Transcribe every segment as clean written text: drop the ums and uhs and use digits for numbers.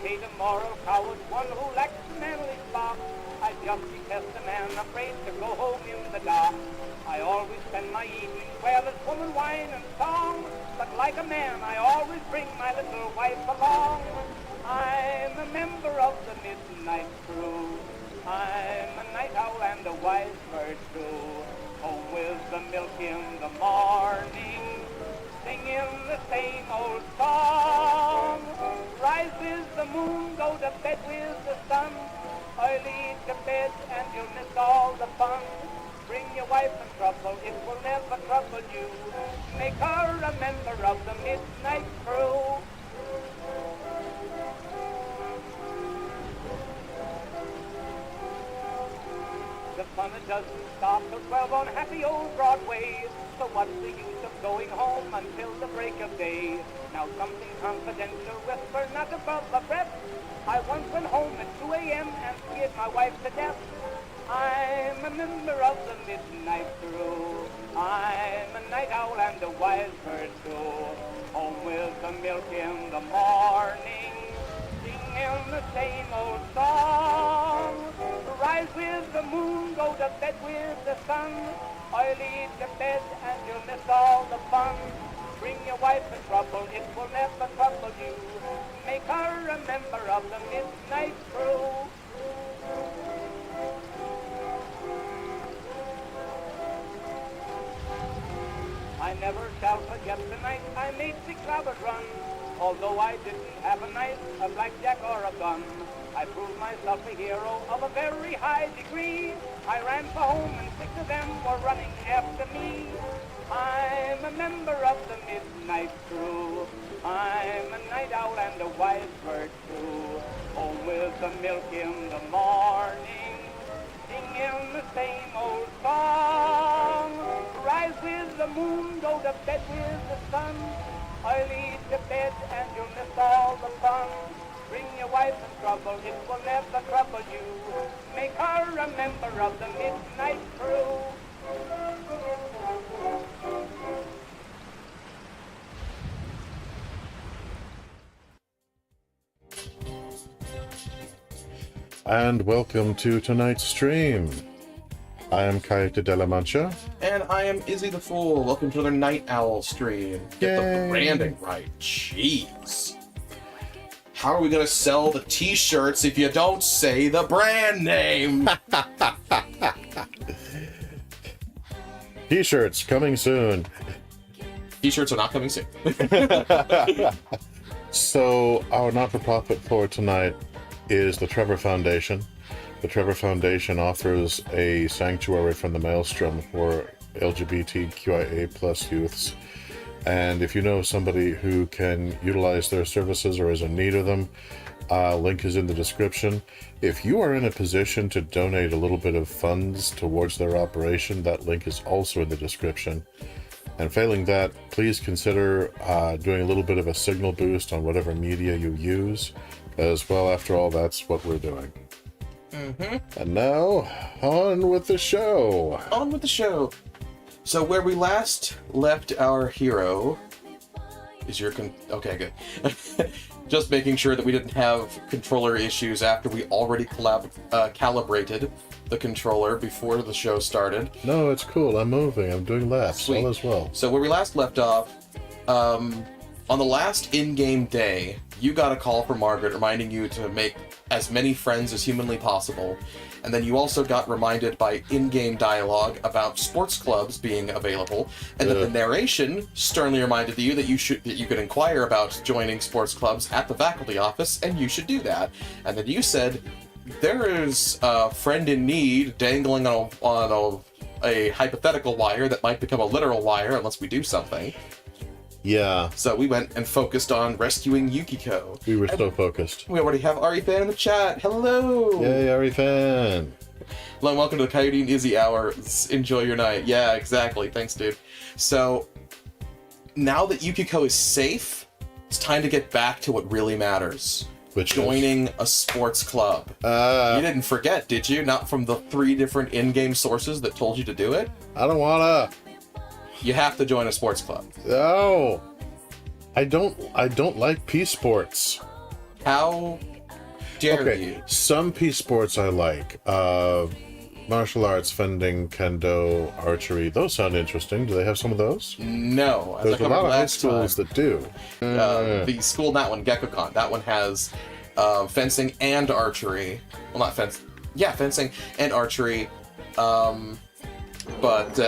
hate a moral coward, one who lacks the manly spark. I just detest a man afraid to go home in the dark. I always spend my evenings where there's woman, wine, and song. But like a man, I always bring my little wife along. I'm a member of the midnight crew. I'm a night owl and a wise bird too. Home with the milk in the morning, singing the same old song. Rise with the moon, go to bed with the sun. Early to bed and you'll miss all the fun. Bring your wife in trouble, it will never trouble you. Make her a member of the midnight crew. The fun it doesn't stop till 12 on happy old Broadway. So what's the use of going home until the break of day? Now something confidential, whisper not above a breath. I once went home at 2 a.m. and scared my wife to death. I'm a member of the midnight crew. I'm a night owl and a wise bird too. Home with the milk in the morning, singing the same old song. Rise with the moon, go to bed with the sun. Early to bed and you'll miss all the fun. Bring your wife in trouble, it will never trouble you. Make her a member of the midnight crew. I never shall forget the night I made 6 hours run. Although I didn't have a knife, a blackjack, or a gun, I proved myself a hero of a very high degree. I ran for home and 6 of them were running after me. I'm a member of the midnight crew. I'm a night owl and a wise bird too. Home with the milk in the morning, singing the same old song. Rise with the moon, go to bed with the sun. Early to bed and you'll miss all the fun. Bring your wife in trouble, it will never trouble you. Make her a member of the midnight crew. And welcome to tonight's stream. I am Coyote de la Mancha. And I am Izzy the Fool. Welcome to another Nite Owl stream. Get the branding right. Jeez. How are we going to sell the t-shirts if you don't say the brand name? T-shirts coming soon. T-shirts are not coming soon. So, our not-for-profit for tonight is the Trevor Foundation. The Trevor Foundation offers a sanctuary from the maelstrom for LGBTQIA plus youths. And if you know somebody who can utilize their services or is in need of them, link is in the description. If you are in a position to donate a little bit of funds towards their operation, that link is also in the description. And failing that, please consider doing a little bit of a signal boost on whatever media you use as well. After all, that's what we're doing. Mm-hmm. And now, on with the show. On with the show. So where we last left our hero is your okay, good. Just making sure that we didn't have controller issues after we already calibrated the controller before the show started. No, it's cool. I'm moving. I'm doing laps. Sweet. All is well. So where we last left off, on the last in-game day, you got a call from Margaret reminding you to make as many friends as humanly possible. And then you also got reminded by in-game dialogue about sports clubs being available, and then the narration sternly reminded you that you could inquire about joining sports clubs at the faculty office, and you should do that. And then you said, there is a friend in need dangling on a hypothetical wire that might become a literal wire unless we do something. Yeah. So we went and focused on rescuing Yukiko. We were so focused. We already have Ari Fan in the chat. Hello! Yay, Ari Fan! Hello and welcome to the Coyote and Izzy Hour. Enjoy your night. Yeah, exactly. Thanks, dude. So, now that Yukiko is safe, it's time to get back to what really matters. Joining a sports club. You didn't forget, did you? Not from the 3 different in-game sources that told you to do it? I don't wanna. You have to join a sports club. No. I don't like P sports. How dare you? Some P sports I like. Martial arts, fending, kendo, archery. Those sound interesting. Do they have some of those? No. There's a lot of high schools that do. The school, that one, GeckoCon, that one has fencing and archery. Well, not fence. Yeah, fencing and archery. But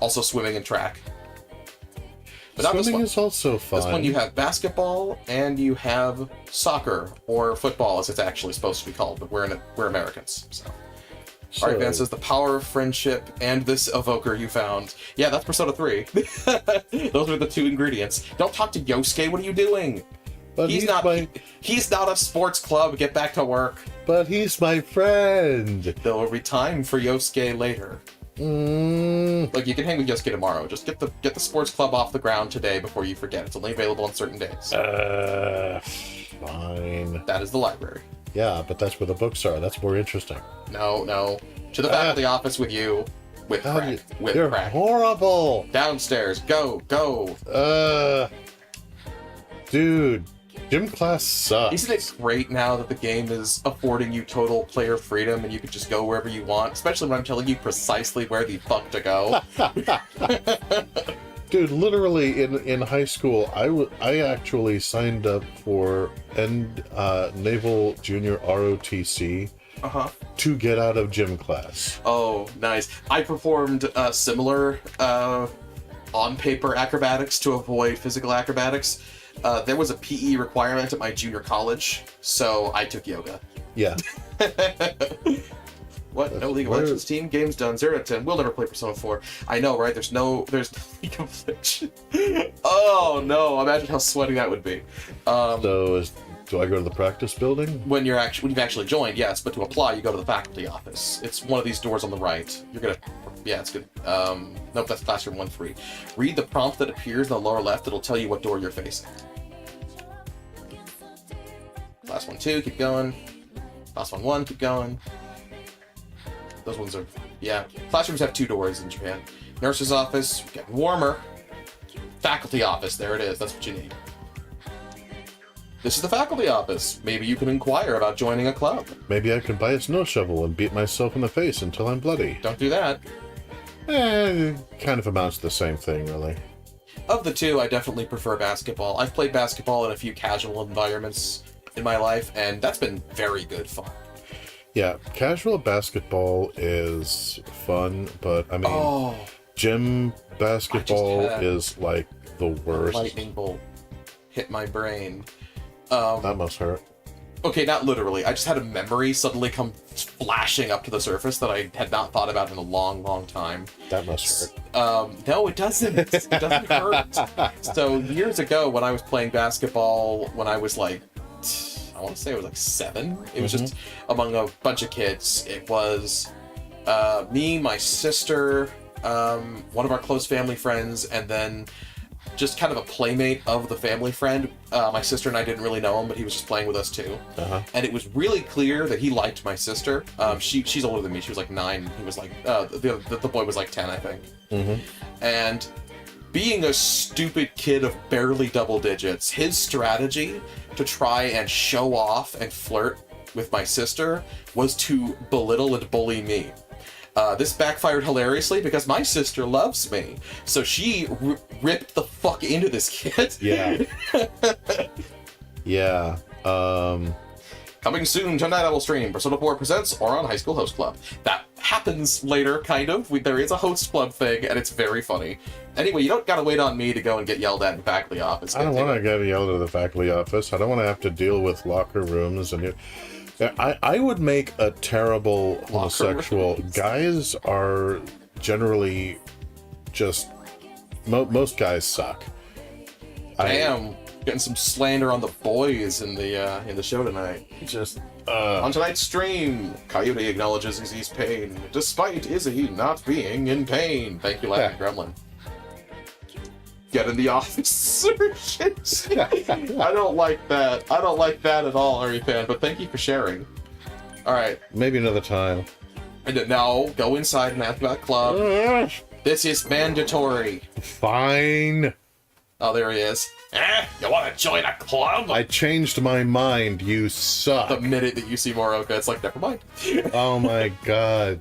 also swimming and track. But not this Swimming one. is also fun. This one you have basketball and you have soccer, or football as it's actually supposed to be called, but we're Americans, so. Alright, Van says, the power of friendship and this evoker you found. Yeah, that's Persona 3. Those are the two ingredients. Don't talk to Yosuke, what are you doing? But he's not a sports club, get back to work. But he's my friend. There will be time for Yosuke later. Look, you can hang with Yosuke tomorrow. Just get the sports club off the ground today before you forget. It's only available on certain days. Fine. That is the library. Yeah, but that's where the books are. That's more interesting. No. To the faculty office with you. With crack. You're horrible. Downstairs. Go. Dude, gym class sucks. Isn't it great now that the game is affording you total player freedom and you can just go wherever you want? Especially when I'm telling you precisely where the fuck to go. Dude, literally in high school, I actually signed up for Naval Junior ROTC to get out of gym class. Oh, nice. I performed similar on-paper acrobatics to avoid physical acrobatics. There was a PE requirement at my junior college, so I took yoga. Yeah. What? No League of Legends team? Game's done. 0 to 10. We'll never play Persona 4. I know, right? There's no League of Legends. Oh, no. Imagine how sweaty that would be. Do I go to the practice building? When you've actually joined, yes. But to apply, you go to the faculty office. It's one of these doors on the right. You're gonna... Yeah, it's good. Nope, that's Classroom 1-3. Read the prompt that appears in the lower left. It'll tell you what door you're facing. Class 1-2, keep going. Class 1-1, keep going. Those ones are, yeah. Classrooms have 2 doors in Japan. Nurse's office, getting warmer. Faculty office, there it is. That's what you need. This is the faculty office. Maybe you can inquire about joining a club. Maybe I can buy a snow shovel and beat myself in the face until I'm bloody. Don't do that. Kind of amounts to the same thing, really. Of the two, I definitely prefer basketball. I've played basketball in a few casual environments in my life, and that's been very good fun. Yeah, casual basketball is fun, but I mean, gym basketball is like the worst. Lightning bolt hit my brain. That must hurt. Okay, not literally. I just had a memory suddenly come flashing up to the surface that I had not thought about in a long, long time. That must hurt. No, it doesn't. It doesn't hurt. So years ago, when I was playing basketball, when I was like, I want to say I was like 7. It was just among a bunch of kids. It was me, my sister, one of our close family friends, and then just kind of a playmate of the family friend. My sister and I didn't really know him, but he was just playing with us too. And it was really clear that he liked my sister. She's older than me. She was like 9. He was like, the boy was like 10, I think. And being a stupid kid of barely double digits, his strategy to try and show off and flirt with my sister was to belittle and bully me. This backfired hilariously because my sister loves me. So she ripped the fuck into this kid. Yeah. Yeah. Coming soon to Nite Owl stream, Persona 4 Presents or on High School Host Club. That happens later, kind of. There is a host club thing, and it's very funny. Anyway, you don't gotta wait on me to go and get yelled at in the faculty office. I don't want to get yelled at the faculty office. I don't want to have to deal with locker rooms and... I would make a terrible homosexual. Guys are generally just... most guys suck. Damn, getting some slander on the boys in the show tonight. On tonight's stream, Coyote acknowledges Izzy's pain, despite Izzy not being in pain. Thank you, Laughing Gremlin. Get in the office, surgeons. I don't like that. I don't like that at all, Ari Fan, but thank you for sharing. Alright. Maybe another time. No, go inside and ask about club. This is mandatory. Fine. Oh, there he is. You want to join a club? I changed my mind. You suck. The minute that you see Moroka, it's like, never mind. Oh my god.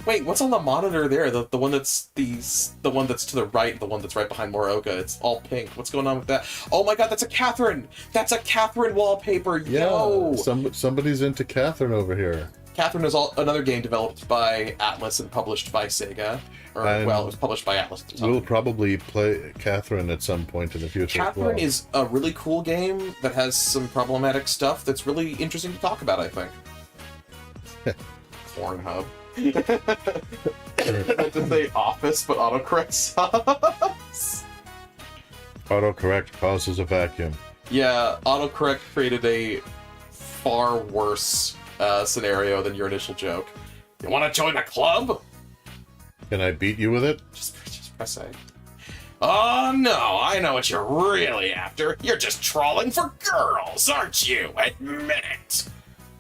Wait, what's on the monitor there? The one that's the one that's to the right, the one that's right behind Moroka. It's all pink. What's going on with that? Oh my god, that's a Catherine! That's a Catherine wallpaper! Yo! Somebody's into Catherine over here. Catherine is another game developed by Atlas and published by Sega. It was published by Atlas at the time. We'll probably play Catherine at some point in the future. Catherine is a really cool game that has some problematic stuff that's really interesting to talk about, I think. Pornhub. I meant to say office, but autocorrect sucks. Autocorrect causes a vacuum. Yeah, autocorrect created a far worse scenario than your initial joke. You want to join a club? Can I beat you with it? Just press A. Oh no, I know what you're really after. You're just trawling for girls, aren't you? Admit it.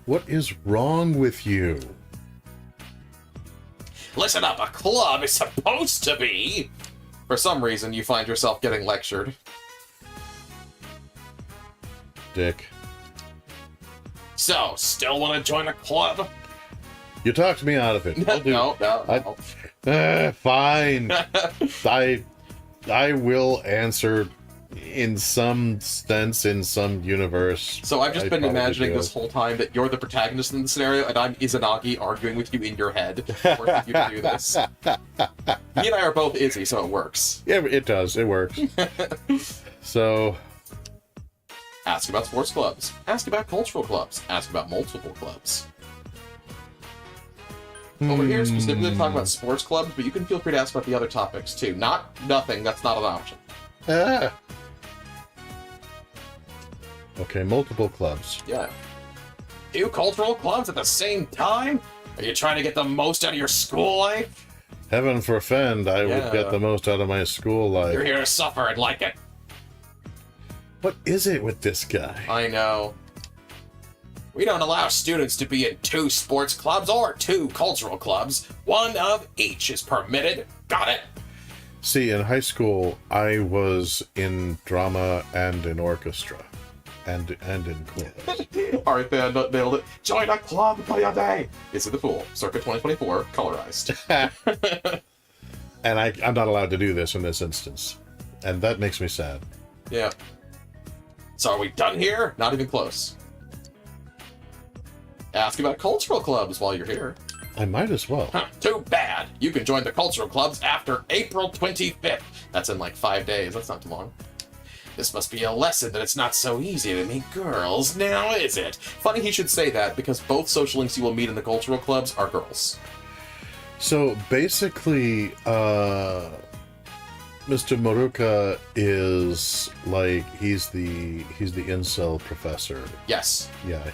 What is wrong with you? Listen up, a club is supposed to be... For some reason, you find yourself getting lectured. Dick. So, still want to join a club? You talked me out of it. I'll do No. Fine. I will answer in some sense, in some universe. So I've just been imagining this whole time that you're the protagonist in the scenario, and I'm Izanagi arguing with you in your head, forcing you to do this. Me and I are both Izzy, so it works. Yeah, it does. It works. So... Ask about sports clubs. Ask about cultural clubs. Ask about multiple clubs. Over here, specifically talk about sports clubs, but you can feel free to ask about the other topics, too. Nothing, that's not an option. Ah. Okay, multiple clubs. Yeah. 2 cultural clubs at the same time? Are you trying to get the most out of your school life? Heaven forfend, I would get the most out of my school life. You're here to suffer and like it. What is it with this guy? I know. We don't allow students to be in 2 sports clubs or 2 cultural clubs. 1 of each is permitted. Got it? See, in high school, I was in drama and in orchestra. And in chorus. Alright, then, nailed it. Join a club, Coyote! Izzy the Fool, circa 2024, colorized. And I'm not allowed to do this in this instance. And that makes me sad. Yeah. So are we done here? Not even close. Ask about cultural clubs while you're here. I might as well. Huh, too bad. You can join the cultural clubs after April 25th. That's in like 5 days. That's not too long. This must be a lesson that it's not so easy to meet girls, now is it? Funny he should say that, because both social links you will meet in the cultural clubs are girls. So basically, Mr. Moruka is like he's the incel professor. Yes. Yeah,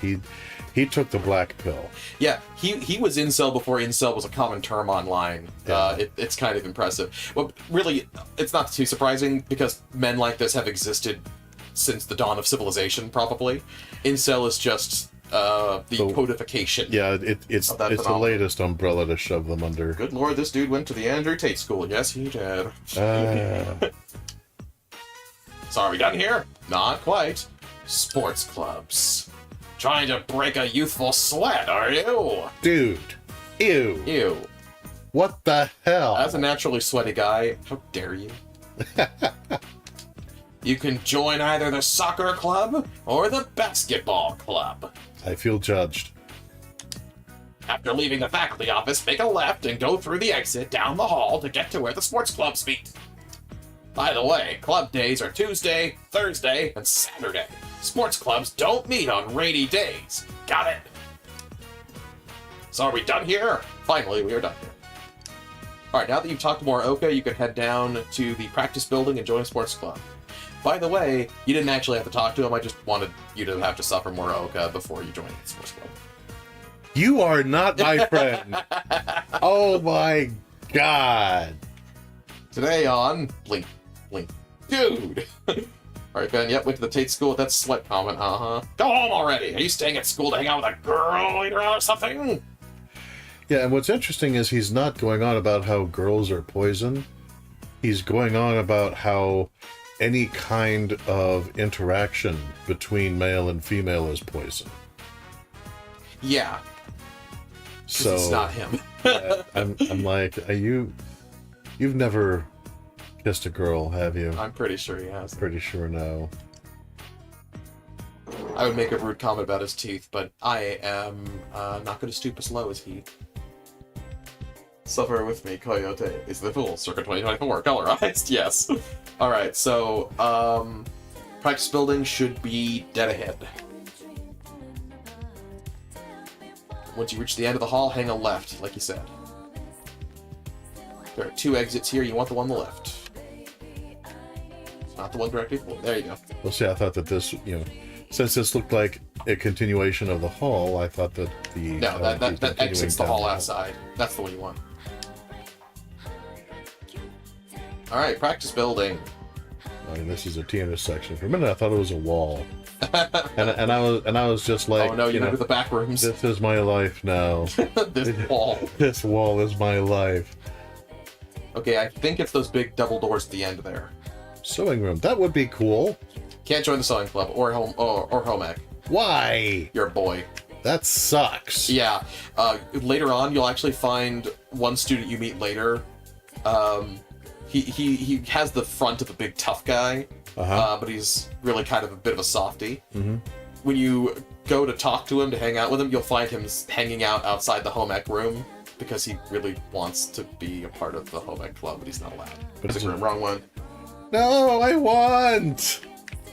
he took the black pill. Yeah, he was incel before incel was a common term online. Yeah. It's kind of impressive. Well, really, it's not too surprising because men like this have existed since the dawn of civilization, probably. Incel is just the codification. Yeah, it's the latest umbrella to shove them under. Good lord, this dude went to the Andrew Tate School. Yes, he did. So are we done here? Not quite. Sports clubs. Trying to break a youthful sweat, are you? Dude. Ew. Ew. What the hell? As a naturally sweaty guy, how dare you? You can join either the soccer club or the basketball club. I feel judged. After leaving the faculty office, make a left and go through the exit down the hall to get to where the sports clubs meet. By the way, club days are Tuesday, Thursday, and Saturday. Sports clubs don't meet on rainy days. Got it? So are we done here? Finally, we are done here. Alright, now that you've talked to Moroka, you can head down to the practice building and join a sports club. By the way, you didn't actually have to talk to him, I just wanted you to have to suffer Moroka before you join the sports club. You are not my friend. Oh my god. Today on Blink, Blink, Dude! Alright, Ben, yep, went to the Tate School with that sweat comment, uh-huh. Go home already! Are you staying at school to hang out with a girl later on or something? Yeah, and what's interesting is he's not going on about how girls are poison. He's going on about how any kind of interaction between male and female is poison. Yeah. So it's not him. yeah, I'm like, you've never kissed a girl, have you? I'm pretty sure he has. Pretty sure no. I would make a rude comment about his teeth, but I am not going to stoop as low as he. Suffer with me, Coyote is the Fool, circa 2024, colorized, yes. Alright, so, practice building should be dead ahead. Once you reach the end of the hall, hang a left, like you said. There are 2 exits here, you want the one on the left. Not the one directly forward. There you go. Well, see, I thought that this, since this looked like a continuation of the hall, I thought that the... No, that exits the hall outside. That's the one you want. Alright, practice building. I mean, this is a T-intersection. For a minute, I thought it was a wall. and I was just like... Oh no, you went to the back rooms. This is my life now. This wall. This wall is my life. Okay, I think it's those big double doors at the end there. Sewing room. That would be cool. Can't join the sewing club or home ec. Why? You're a boy. That sucks. Yeah. Later on, you'll actually find one student you meet later. He has the front of a big tough guy, but he's really kind of a bit of a softie. Mm-hmm. When you go to talk to him, to hang out with him, you'll find him hanging out outside the home ec room because he really wants to be a part of the home ec club, but he's not allowed. Music room, wrong one. No, I want!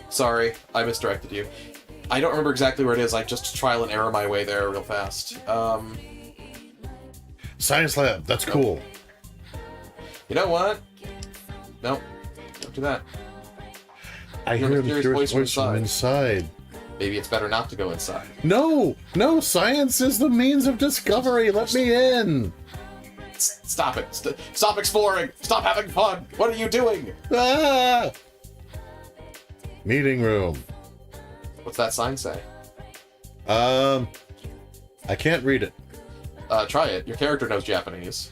Sorry, I misdirected you. I don't remember exactly where it is. I just trial and error my way there real fast. Science lab. That's Nope. cool. You know what? Nope. Don't do that. I Hear hear the the curious curious voice from voice from inside. Maybe it's better not to go inside. No! No, science is the means of discovery. Let me in. Stop it. Stop exploring. Stop having fun. What are you doing? Ah! Meeting room. What's that sign say? I can't read it. Try it. Your character knows Japanese.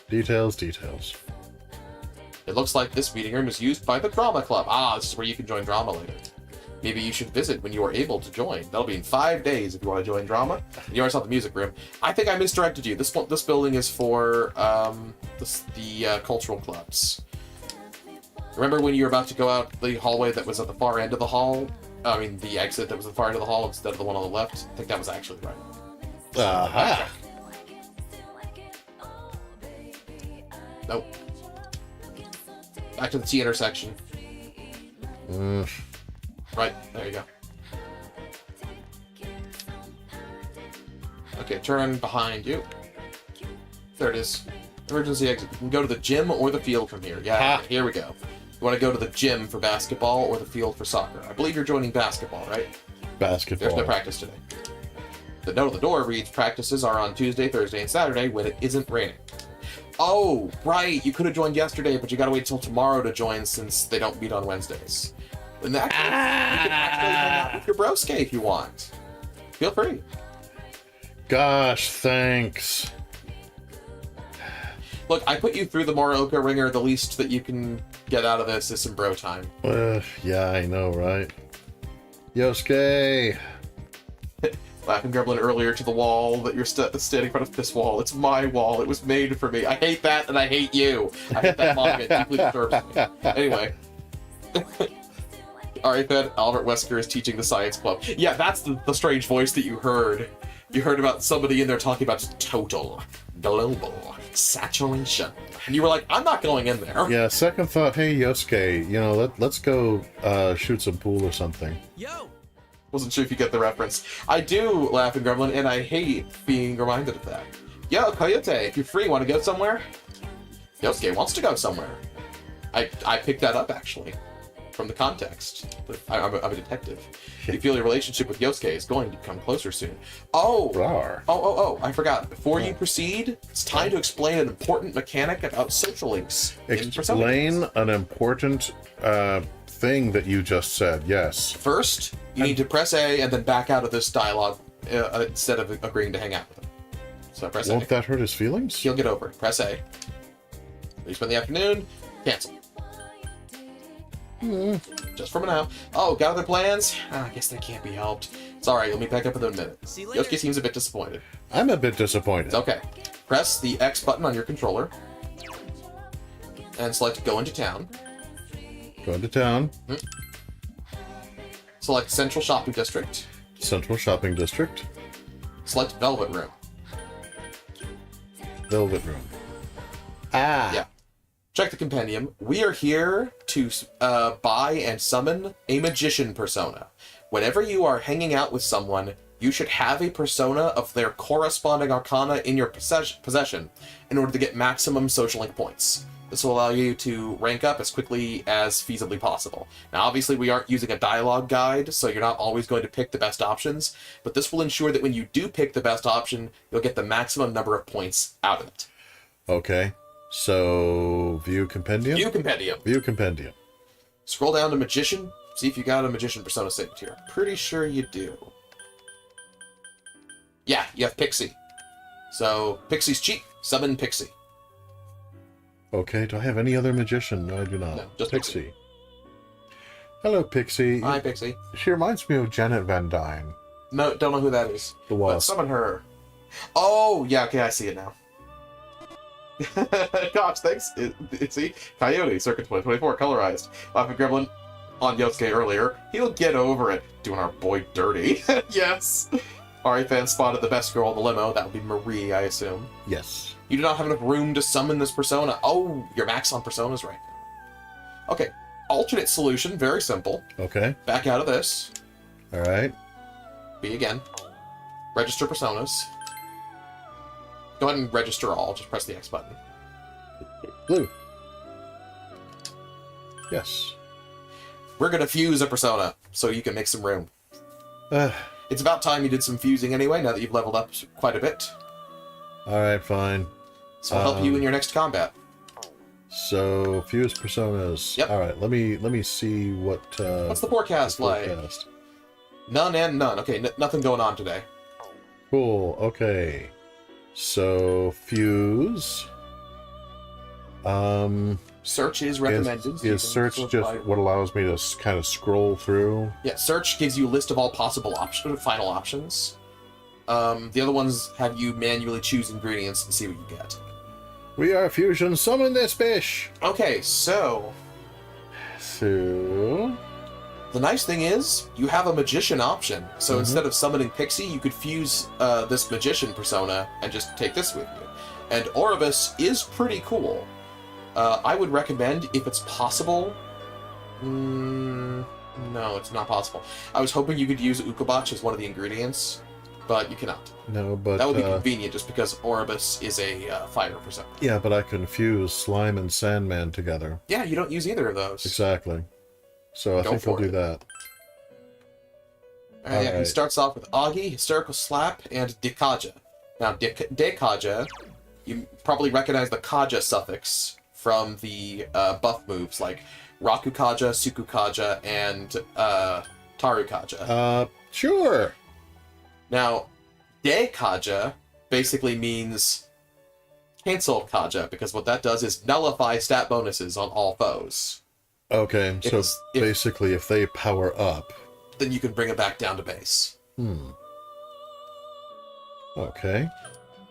Details. It looks like this meeting room is used by the drama club. Ah, this is where you can join drama later. Maybe you should visit when you are able to join. That'll be in 5 days if you want to join drama. You already saw the music room. I think I misdirected you. This building is for the cultural clubs. Remember when you were about to go out the hallway that was at the far end of the hall? I mean, the exit that was at the far end of the hall instead of the one on the left? I think that was actually right. Aha! Nope. Back to the T intersection. Right, there you go. Okay, turn behind you. There it is. Emergency exit. You can go to the gym or the field from here. Yeah, here we go. You want to go to the gym for basketball or the field for soccer. I believe you're joining basketball, right? Basketball. There's no practice today. The note on the door reads, practices are on Tuesday, Thursday, and Saturday when it isn't raining. Oh, right. You could have joined yesterday, but you gotta wait till tomorrow to join since they don't meet on Wednesdays. In that case, you can actually hang out with your broske if you want. Feel free. Gosh, thanks. Look, I put you through the Morioka ringer. The least that you can get out of this is some bro time. Yeah, I know, right? Yosuke! Laughing Gremlin earlier to the wall that you're standing in front of this wall. It's my wall. It was made for me. I hate that, and I hate you. I hate that manga. It deeply disturbs me. Anyway. Alright then, Albert Wesker is teaching the science club. Yeah, that's the strange voice that you heard. You heard about somebody in there talking about total, global, saturation. And you were like, I'm not going in there. Yeah, second thought, hey Yosuke, let's go shoot some pool or something. Yo! Wasn't sure if you get the reference. I do, Laughing Gremlin, and I hate being reminded of that. Yo, Coyote, if you're free, want to go somewhere? Yosuke wants to go somewhere. I picked that up, actually, from the context. But I'm a detective. You feel your relationship with Yosuke is going to come closer soon. Oh, I forgot. Before you proceed, it's time to explain an important mechanic about social links. Explain an important thing that you just said, yes. First, you need to press A and then back out of this dialogue instead of agreeing to hang out with him. So press A. Won't that hurt his feelings? He'll get over it. Press A. You spend the afternoon, cancel. Just for now. Oh, got other plans? I guess that can't be helped. It's alright, let me back up in a minute. Yosuke seems a bit disappointed. I'm a bit disappointed. Okay. Press the X button on your controller. And select Go into Town. Go into town. Select Central Shopping District. Central Shopping District. Select Velvet Room. Velvet Room. Ah. Yeah. Check the compendium. We are here to buy and summon a magician persona. Whenever you are hanging out with someone, you should have a persona of their corresponding arcana in your possession in order to get maximum social link points. This will allow you to rank up as quickly as feasibly possible. Now, obviously, we aren't using a dialogue guide, so you're not always going to pick the best options, but this will ensure that when you do pick the best option, you'll get the maximum number of points out of it. Okay. So, view compendium? View compendium. View compendium. Scroll down to magician. See if you got a magician persona saved here. Pretty sure you do. Yeah, you have Pixie. So, Pixie's cheap. Summon Pixie. Okay, do I have any other magician? No, I do not. No, just Pixie. Hello, Pixie. Hi, Pixie. She reminds me of Janet Van Dyne. No, don't know who that is. The But Wasp. summon her. Oh, yeah, okay, I see it now. Gosh, thanks, Izzy. Coyote, circa 2024, colorized. Laughing Gremlin on Yosuke earlier. He'll get over it. Doing our boy dirty. Yes. RA fan spotted the best girl in the limo. That would be Marie, I assume. Yes. You do not have enough room to summon this persona. Oh, you're max on personas right now. Okay. Alternate solution, very simple. Okay. Back out of this. Alright. B again. Register personas. Go ahead and register all. Just press the X button. Blue. Yes. We're going to fuse a persona so you can make some room. Uh, It's about time you did some fusing anyway, now that you've leveled up quite a bit. Alright, fine. So I'll help you in your next combat. So, fuse personas. Yep. Alright, let me see what... What's the forecast like? forecast. None and none. Okay, nothing going on today. Cool, okay. So, fuse... Search is recommended. so you Is can search sort just by- what allows me to kind of scroll through? Yeah, search gives you a list of all possible final options. The other ones have you manually choose ingredients and see what you get. We are fusion, summon this fish! Okay, so So... the nice thing is you have a magician option. So instead of summoning Pixie, you could fuse this magician persona and just take this with you. And Oribus is pretty cool. I would recommend, if it's possible... no, it's not possible. I was hoping you could use Ukobach as one of the ingredients, but you cannot. No, but... That would be convenient, just because Oribus is a fire persona. yeah, but I can fuse Slime and Sandman together. Yeah, you don't use either of those. Exactly. So I Go think I'll for do it. that. Yeah, he Alright. starts off with Augie, Hysterical Slap, and Dekaja. Now, Dekaja, you probably recognize the Kaja suffix from the buff moves, like Rakukaja, Sukukaja, and Tarukaja. Sure! Now, Dekaja basically means cancel Kaja, because what that does is nullify stat bonuses on all foes. Okay, so If- basically if they power up... Then you can bring it back down to base. Okay.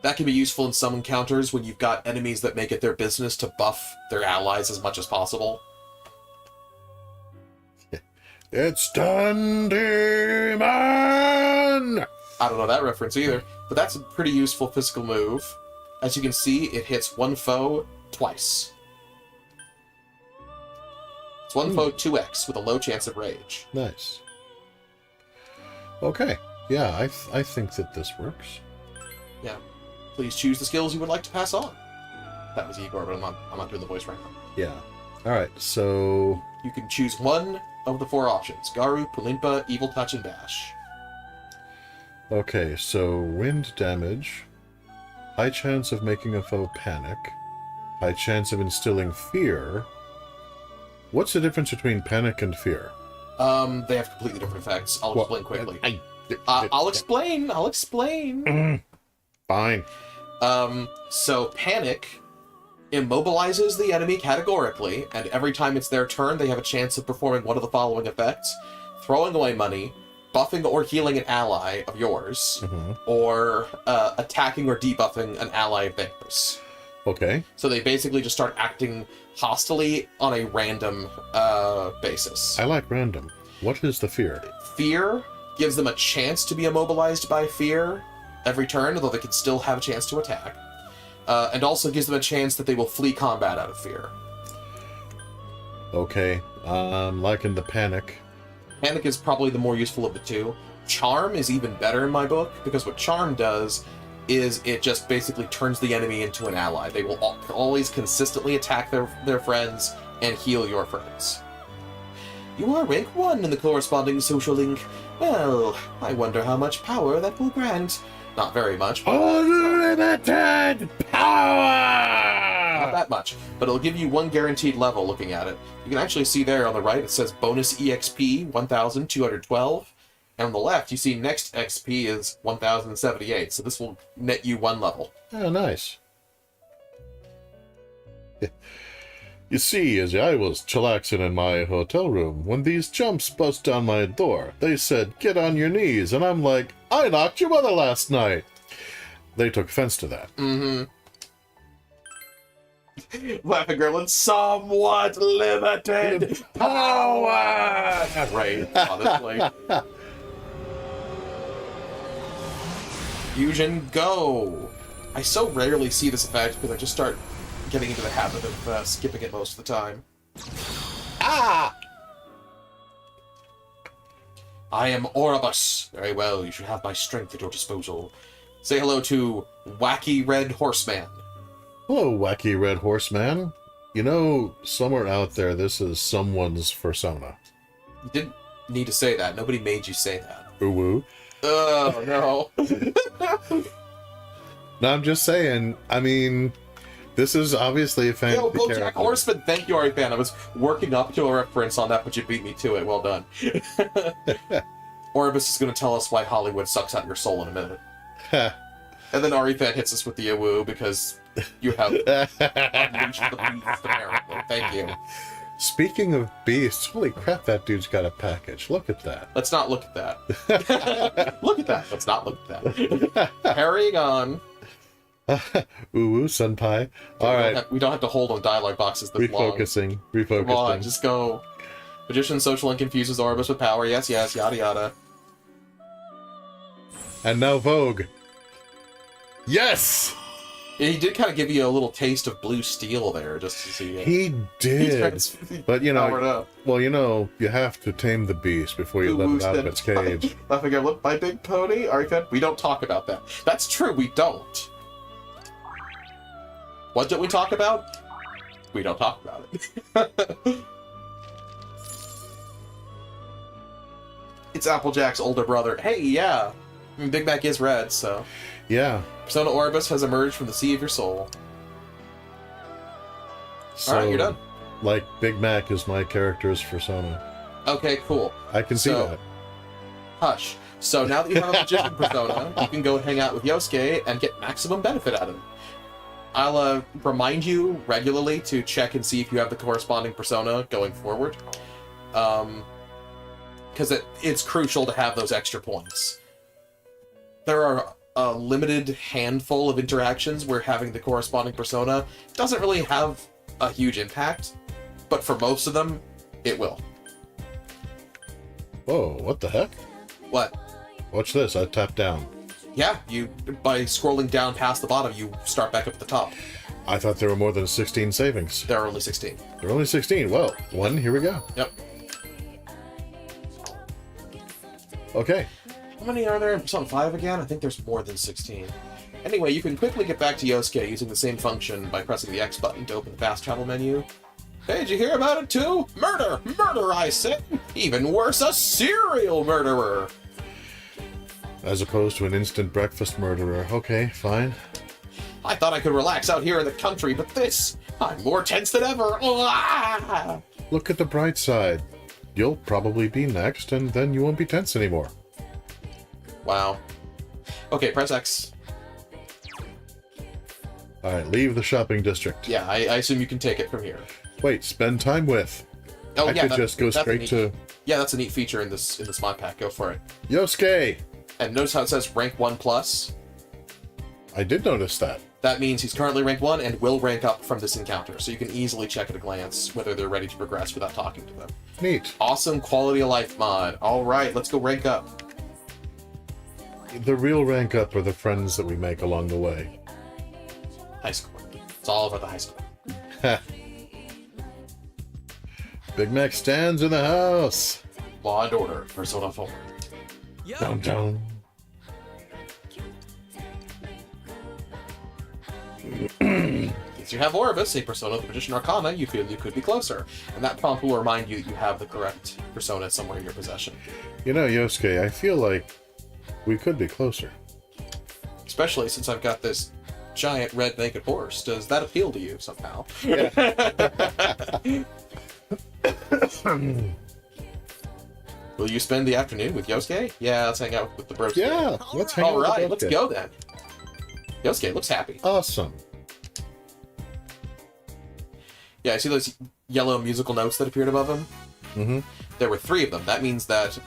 That can be useful in some encounters when you've got enemies that make it their business to buff their allies as much as possible. It's Dundee Man! I don't know that reference either, but that's a pretty useful physical move. As you can see, it hits one foe twice. It's one foe 2x with a low chance of rage. Nice. Okay. Yeah, I think that this works. Yeah. Please choose the skills you would like to pass on. That was Igor, but I'm not doing the voice right now. Yeah. Alright, so... You can choose one of the 4 options. Garu, Pulimpa, Evil Touch, and Dash. Okay, so wind damage, high chance of making a foe panic, high chance of instilling fear. What's the difference between panic and fear? They have completely different effects. I'll explain quickly. I'll explain. Fine. So Panic immobilizes the enemy categorically, and every time it's their turn, they have a chance of performing one of the following effects: throwing away money, buffing or healing an ally of yours, or attacking or debuffing an ally of theirs. Okay. So they basically just start acting hostilely on a random basis. I like random. What is the fear? Fear gives them a chance to be immobilized by fear every turn, although they can still have a chance to attack. And also gives them a chance that they will flee combat out of fear. Okay. Liking the panic. Panic is probably the more useful of the two. Charm is even better in my book, because what Charm does is it just basically turns the enemy into an ally. They will always consistently attack their friends and heal your friends. You are rank 1 in the corresponding social link. Well, I wonder how much power that will grant. Not very much. Unlimited power! Not that much, but it'll give you 1 guaranteed level looking at it. You can actually see there on the right, it says bonus EXP 1212. And on the left, you see next XP is 1078, so this will net you 1 level. Oh, nice. You see, as I was chillaxing in my hotel room, when these chumps bust down my door, they said, "Get on your knees," and I'm like, "I knocked your mother last night." They took offense to that. Laughing girl and somewhat limited power! Right, honestly. Fusion, go! I so rarely see this effect because I just start getting into the habit of skipping it most of the time. Ah! I am Oribus. Very well, you should have my strength at your disposal. Say hello to Wacky Red Horseman. Hello, Wacky Red Horseman. You know, somewhere out there, this is someone's persona. You didn't need to say that. Nobody made you say that. Ooh-woo. Oh, no. No, I'm just saying, I mean, this is obviously a fantasy Yo, character. Jack Horseman, thank you, Ari Fan. I was working up to a reference on that, but you beat me to it. Well done. Oribus is going to tell us why Hollywood sucks out your soul in a minute. And then Ari Fan hits us with the awoo because you have unleashed the beast, apparently. Thank you. Speaking of beasts, holy crap, that dude's got a package. Look at that. Let's not look at that. Look at that. Let's not look at that. Carrying on. Ooh, senpai. All right. We don't have to hold on dialogue boxes this long. Refocusing. Come on, just go. Magician social and confuses Oribus with power. Yes, yes, yada yada. And now Vogue. Yes! He did kind of give you a little taste of blue steel there, just to see. He did. But, you know, well, you know, you have to tame the beast before you let it out of its cage. Laughing at, look, my big pony? Arika, we don't talk about that. That's true, we don't. What don't we talk about? We don't talk about it. It's Applejack's older brother. Hey, yeah. I mean, Big Mac is red, so... Yeah. Persona Oribus has emerged from the sea of your soul. So, alright, you're done. Like, Big Mac is my character's persona. Okay, cool. I can see that. Hush. So now that you have a magician persona, you can go hang out with Yosuke and get maximum benefit out of him. I'll remind you regularly to check and see if you have the corresponding persona going forward. Because it's crucial to have those extra points. There are a limited handful of interactions where having the corresponding persona doesn't really have a huge impact, but for most of them, it will. Whoa, what the heck? What? Watch this, I tap down. Yeah, by scrolling down past the bottom, you start back up at the top. I thought there were more than 16 savings. There are only 16. There are only 16. Well, one, here we go. Yep. Okay. How many are there? Persona 5 again? I think there's more than 16. Anyway, you can quickly get back to Yosuke using the same function by pressing the X button to open the fast travel menu. Hey, did you hear about it too? Murder! Murder, I said! Even worse, a serial murderer! As opposed to an instant breakfast murderer. Okay, fine. I thought I could relax out here in the country, but this... I'm more tense than ever! Ah! Look at the bright side. You'll probably be next, and then you won't be tense anymore. Wow. Okay, press X. Alright, leave the shopping district. Yeah, I assume you can take it from here. Wait, spend time with. Oh, I could just go straight to... Yeah, that's a neat feature in this mod pack. Go for it. Yosuke! And notice how it says rank 1+. I did notice that. That means he's currently rank 1 and will rank up from this encounter, so you can easily check at a glance whether they're ready to progress without talking to them. Neat. Awesome quality of life mod. Alright, let's go rank up. The real rank up are the friends that we make along the way. High school. It's all about the high school. Big Mac stands in the house. Law and Order, Persona 4. Downtown. Since you have Orvis, a persona of the Magician Arcana, you feel you could be closer. And that prompt will remind you that you have the correct persona somewhere in your possession. You know, Yosuke, I feel like we could be closer. Especially since I've got this giant red naked horse. Does that appeal to you somehow? Will you spend the afternoon with Yosuke? Yeah, let's hang out with the bros. Yeah, let's hang out with the Alright, let's Yosuke. go then. Yosuke looks happy. Awesome. Yeah, I see those yellow musical notes that appeared above him? Mm-hmm. There were 3 of them. That means that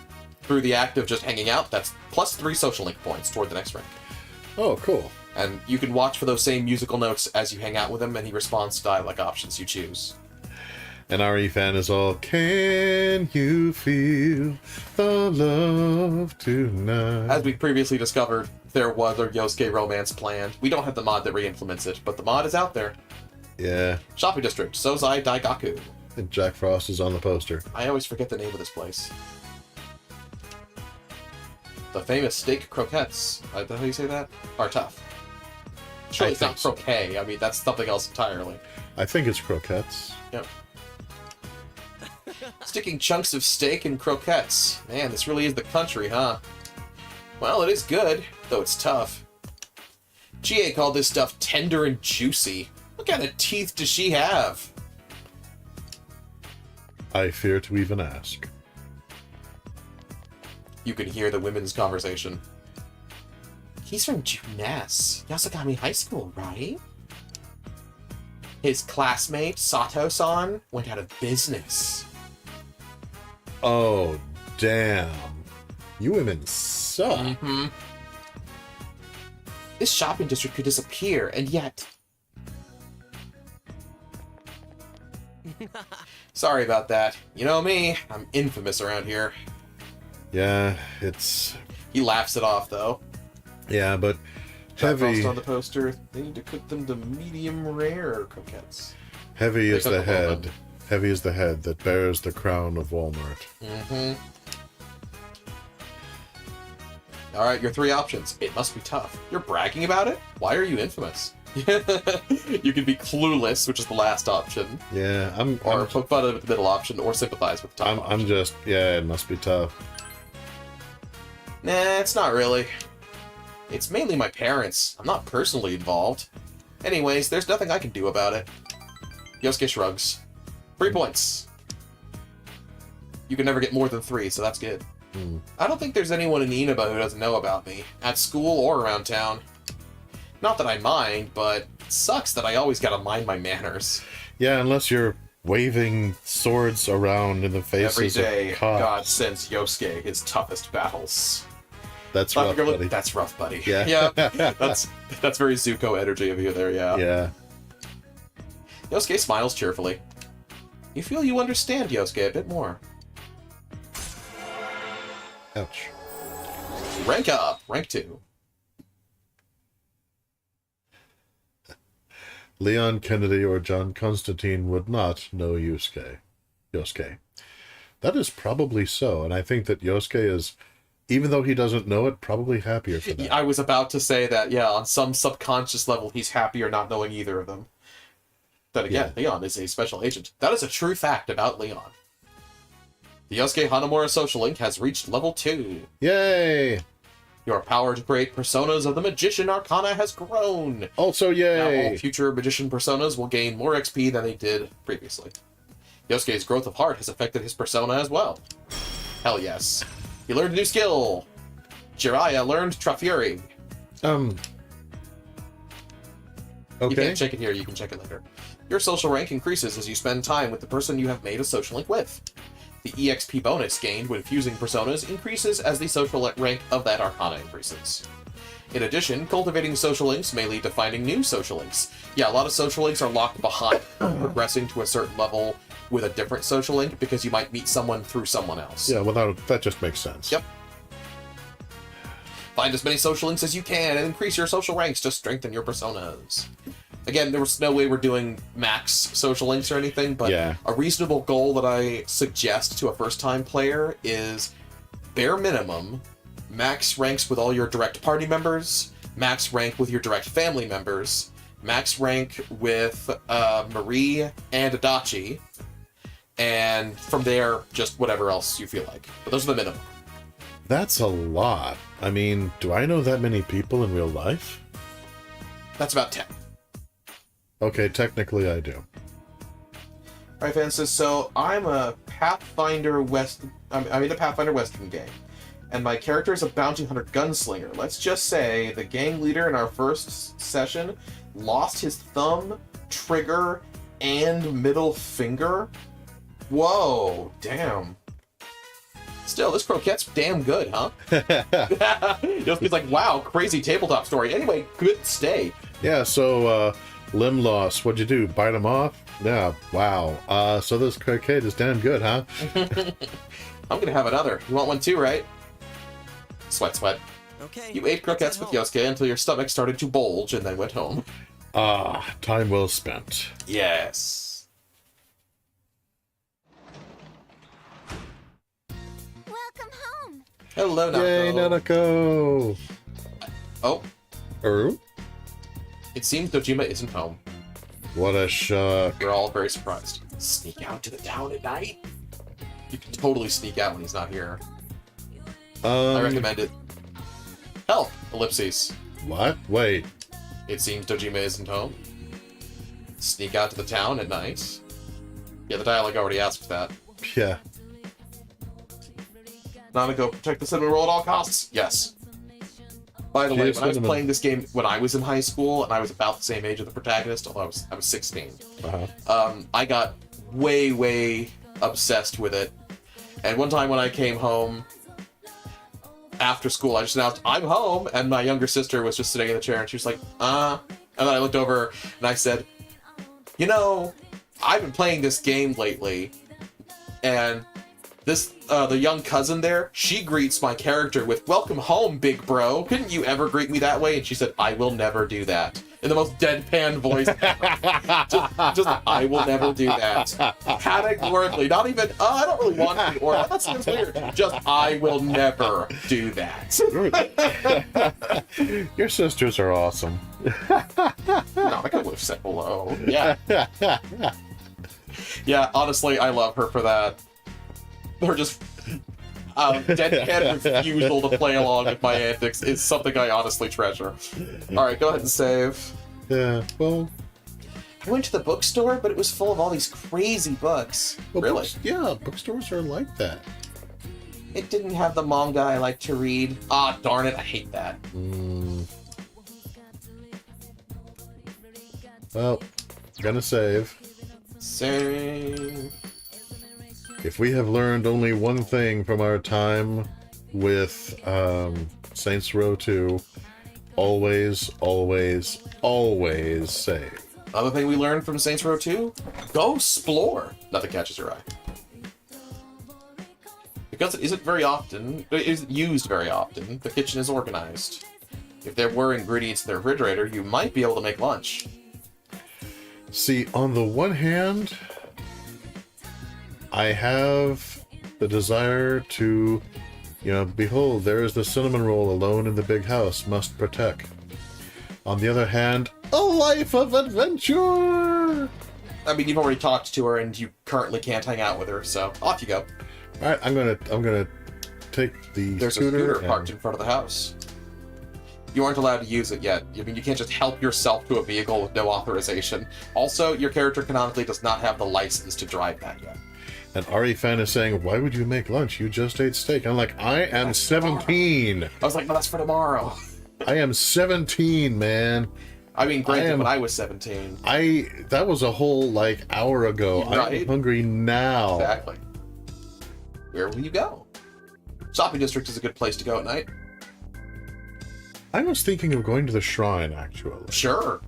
through the act of just hanging out, that's plus 3 social link points toward the next rank. Oh, cool. And you can watch for those same musical notes as you hang out with him, and he responds to dialect options you choose. And RE fan is all, can you feel the love tonight? As we previously discovered, there was a Yosuke romance planned. We don't have the mod that re-implements it, but the mod is out there. Yeah. Shopping District, Sozai Daigaku. And Jack Frost is on the poster. I always forget the name of this place. The famous steak croquettes. Is that how you say that? Are tough. Surely it's not croquet. I mean, that's something else entirely. I think it's croquettes. Yep. Sticking chunks of steak in croquettes. Man, this really is the country, huh? Well, it is good, though it's tough. GA called this stuff tender and juicy. What kind of teeth does she have? I fear to even ask. You can hear the women's conversation. He's from Junes, Yasogami High School, right? His classmate, Sato-san, went out of business. Oh, damn. You women suck. Mm-hmm. This shopping district could disappear, and yet... Sorry about that. You know me, I'm infamous around here. Yeah, it's... He laughs it off, though. Yeah, but Jack heavy... Frost on the poster, they need to cook them to medium rare croquettes. Heavy is They the cook them head. Heavy is the head that bears the crown of Walmart. Mm-hmm. Alright, your 3 options. It must be tough. You're bragging about it? Why are you infamous? You can be clueless, which is the last option. Yeah, Or poke fun at the middle option, or sympathize with the top option. I'm just... Yeah, it must be tough. Nah, it's not really. It's mainly my parents. I'm not personally involved. Anyways, there's nothing I can do about it. Yosuke shrugs. 3 points. You can never get more than 3, so that's good. I don't think there's anyone in Inaba who doesn't know about me, at school or around town. Not that I mind, but it sucks that I always gotta mind my manners. Yeah, unless you're waving swords around in the faces Every day, of cops. God sends Yosuke his toughest battles. That's rough, buddy. That's rough, buddy. Yeah. Yeah. That's very Zuko energy of you there, yeah. Yeah. Yosuke smiles cheerfully. You feel you understand Yosuke a bit more. Ouch. Rank up! Rank 2. Leon Kennedy or John Constantine would not know Yosuke. That is probably so, and I think that Yosuke is, even though he doesn't know it, probably happier for that. I was about to say that, yeah, on some subconscious level, he's happier not knowing either of them. Then again, Leon is a special agent. That is a true fact about Leon. The Yosuke Hanamura social link has reached level 2. Yay! Your power to create personas of the Magician Arcana has grown. Also, Now yay! all future Magician personas will gain more XP than they did previously. Yosuke's growth of heart has affected his persona as well. Hell yes. He learned a new skill. Jiraiya learned Trafuri. You Okay. can't check it here, you can check it later. Your social rank increases as you spend time with the person you have made a social link with. The EXP bonus gained when fusing personas increases as the social rank of that arcana increases. In addition, cultivating social links may lead to finding new social links. Yeah, a lot of social links are locked behind progressing to a certain level with a different social link because you might meet someone through someone else. Yeah, that just makes sense. Yep. Find as many social links as you can and increase your social ranks to strengthen your personas. Again, there was no way we're doing max social links or anything, but Yeah. a reasonable goal that I suggest to a first-time player is bare minimum, max ranks with all your direct party members, max rank with your direct family members, max rank with Marie and Adachi, and from there, just whatever else you feel like. But those are the minimum. That's a lot. I mean, do I know that many people in real life? That's about 10. Okay, technically I do. Alright, fans, so I'm a Pathfinder Western game, and my character is a bounty hunter gunslinger. Let's just say the gang leader in our first session lost his thumb, trigger, and middle finger. Whoa, damn. Still, this croquette's damn good, huh? Just be like, wow, crazy tabletop story. Anyway, good stay. Yeah, so, limb loss, what'd you do? Bite him off? Yeah, wow. So this croquette is damn good, huh? I'm gonna have another. You want one too, right? Sweat, sweat. Okay. You ate croquettes with Yosuke until your stomach started to bulge and then went home. Ah, time well spent. Yes. Welcome home. Hello, Nanako. Yay, Nanako! Oh, it seems Dojima isn't home. What a shock. We're all very surprised. Sneak out to the town at night? You can totally sneak out when he's not here. I recommend it. Help! Ellipses. What? Wait. It seems Dojima isn't home. Sneak out to the town at night. Yeah, the dialogue already asked that. Yeah. Nanako, protect the cinnamon roll at all costs. Yes. By the way, when I was playing this game when I was in high school, and I was about the same age as the protagonist, although I was 16, I got way obsessed with it. And one time when I came home after school, I just announced, I'm home, and my younger sister was just sitting in the chair, and she was like, And then I looked over, and I said, you know, I've been playing this game lately, and the young cousin there, she greets my character with, welcome home, big bro. Couldn't you ever greet me that way? And she said, I will never do that. In the most deadpan voice ever. just, I will never do that. Categorically. Not even, I don't really want to, or that seems weird. Just, I will never do that. Your sisters are awesome. No, I could have said hello. Yeah. Yeah, honestly, I love her for that. Her just deadpan refusal to play along with my antics is something I honestly treasure. Alright, go ahead and save. Yeah, well... I went to the bookstore, but it was full of all these crazy books. Really? Bookstores are like that. It didn't have the manga I like to read. Ah, darn it, I hate that. Well, gonna save. Save. If we have learned only one thing from our time with Saints Row 2, always save. Another thing we learned from Saints Row 2? Go explore. Nothing catches your eye. Because it isn't used very often, the kitchen is organized. If there were ingredients in the refrigerator, you might be able to make lunch. See, on the one hand, I have the desire to, behold, there is the cinnamon roll alone in the big house, must protect. On the other hand, a life of adventure! I mean, you've already talked to her, and you currently can't hang out with her, so off you go. All right, I'm gonna take the There's scooter. a scooter parked in front of the house. You aren't allowed to use it yet. I mean, you can't just help yourself to a vehicle with no authorization. Also, your character canonically does not have the license to drive that yet. And Ari Fan is saying, why would you make lunch? You just ate steak. I'm like, I am 17. I was like, no, that's for tomorrow. I am 17, man. I mean, granted, when I was 17. That was a whole, like, hour ago. Right? I'm hungry now. Exactly. Where will you go? Shopping district is a good place to go at night. I was thinking of going to the shrine, actually. Sure.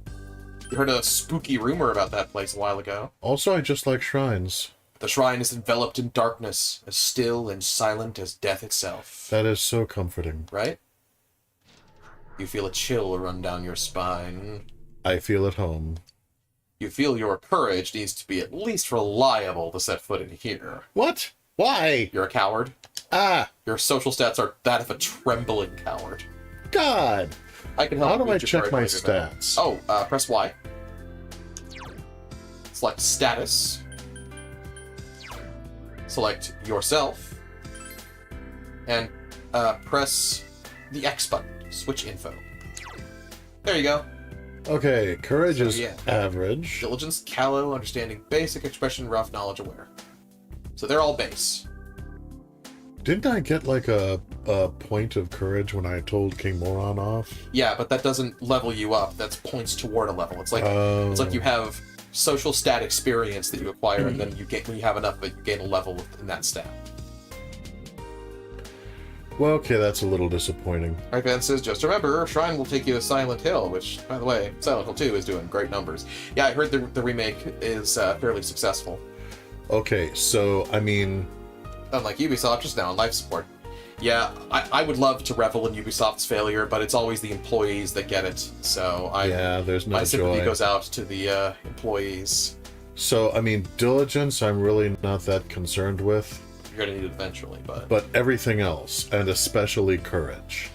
You heard a spooky rumor about that place a while ago. Also, I just like shrines. The shrine is enveloped in darkness, as still and silent as death itself. That is so comforting. Right? You feel a chill run down your spine. I feel at home. You feel your courage needs to be at least reliable to set foot in here. What? Why? You're a coward. Ah! Your social stats are that of a trembling coward. God! I can help How do you I just check my right there. stats? Oh, press Y. Select status. Select yourself. And press the X button. Switch info. There you go. Okay, courage is yeah. average. Diligence, callow, understanding, basic, expression, rough, knowledge, aware. So they're all base. Didn't I get like a point of courage when I told King Moron off? Yeah, but that doesn't level you up. That's points toward a level. It's like you have social stat experience that you acquire, and then you get when you have enough of it, you gain a level in that stat. Well, okay, that's a little disappointing. Right, Ben says, just remember, Shrine will take you to Silent Hill, which, by the way, Silent Hill 2 is doing great numbers. Yeah, I heard the remake is fairly successful. Okay, so, I mean... Unlike Ubisoft, just now on life support. Yeah, I would love to revel in Ubisoft's failure, but it's always the employees that get it, so there's no my sympathy joy. goes out to the employees. So, I mean, diligence I'm really not that concerned with. You're gonna need it eventually, but... But everything else, and especially courage.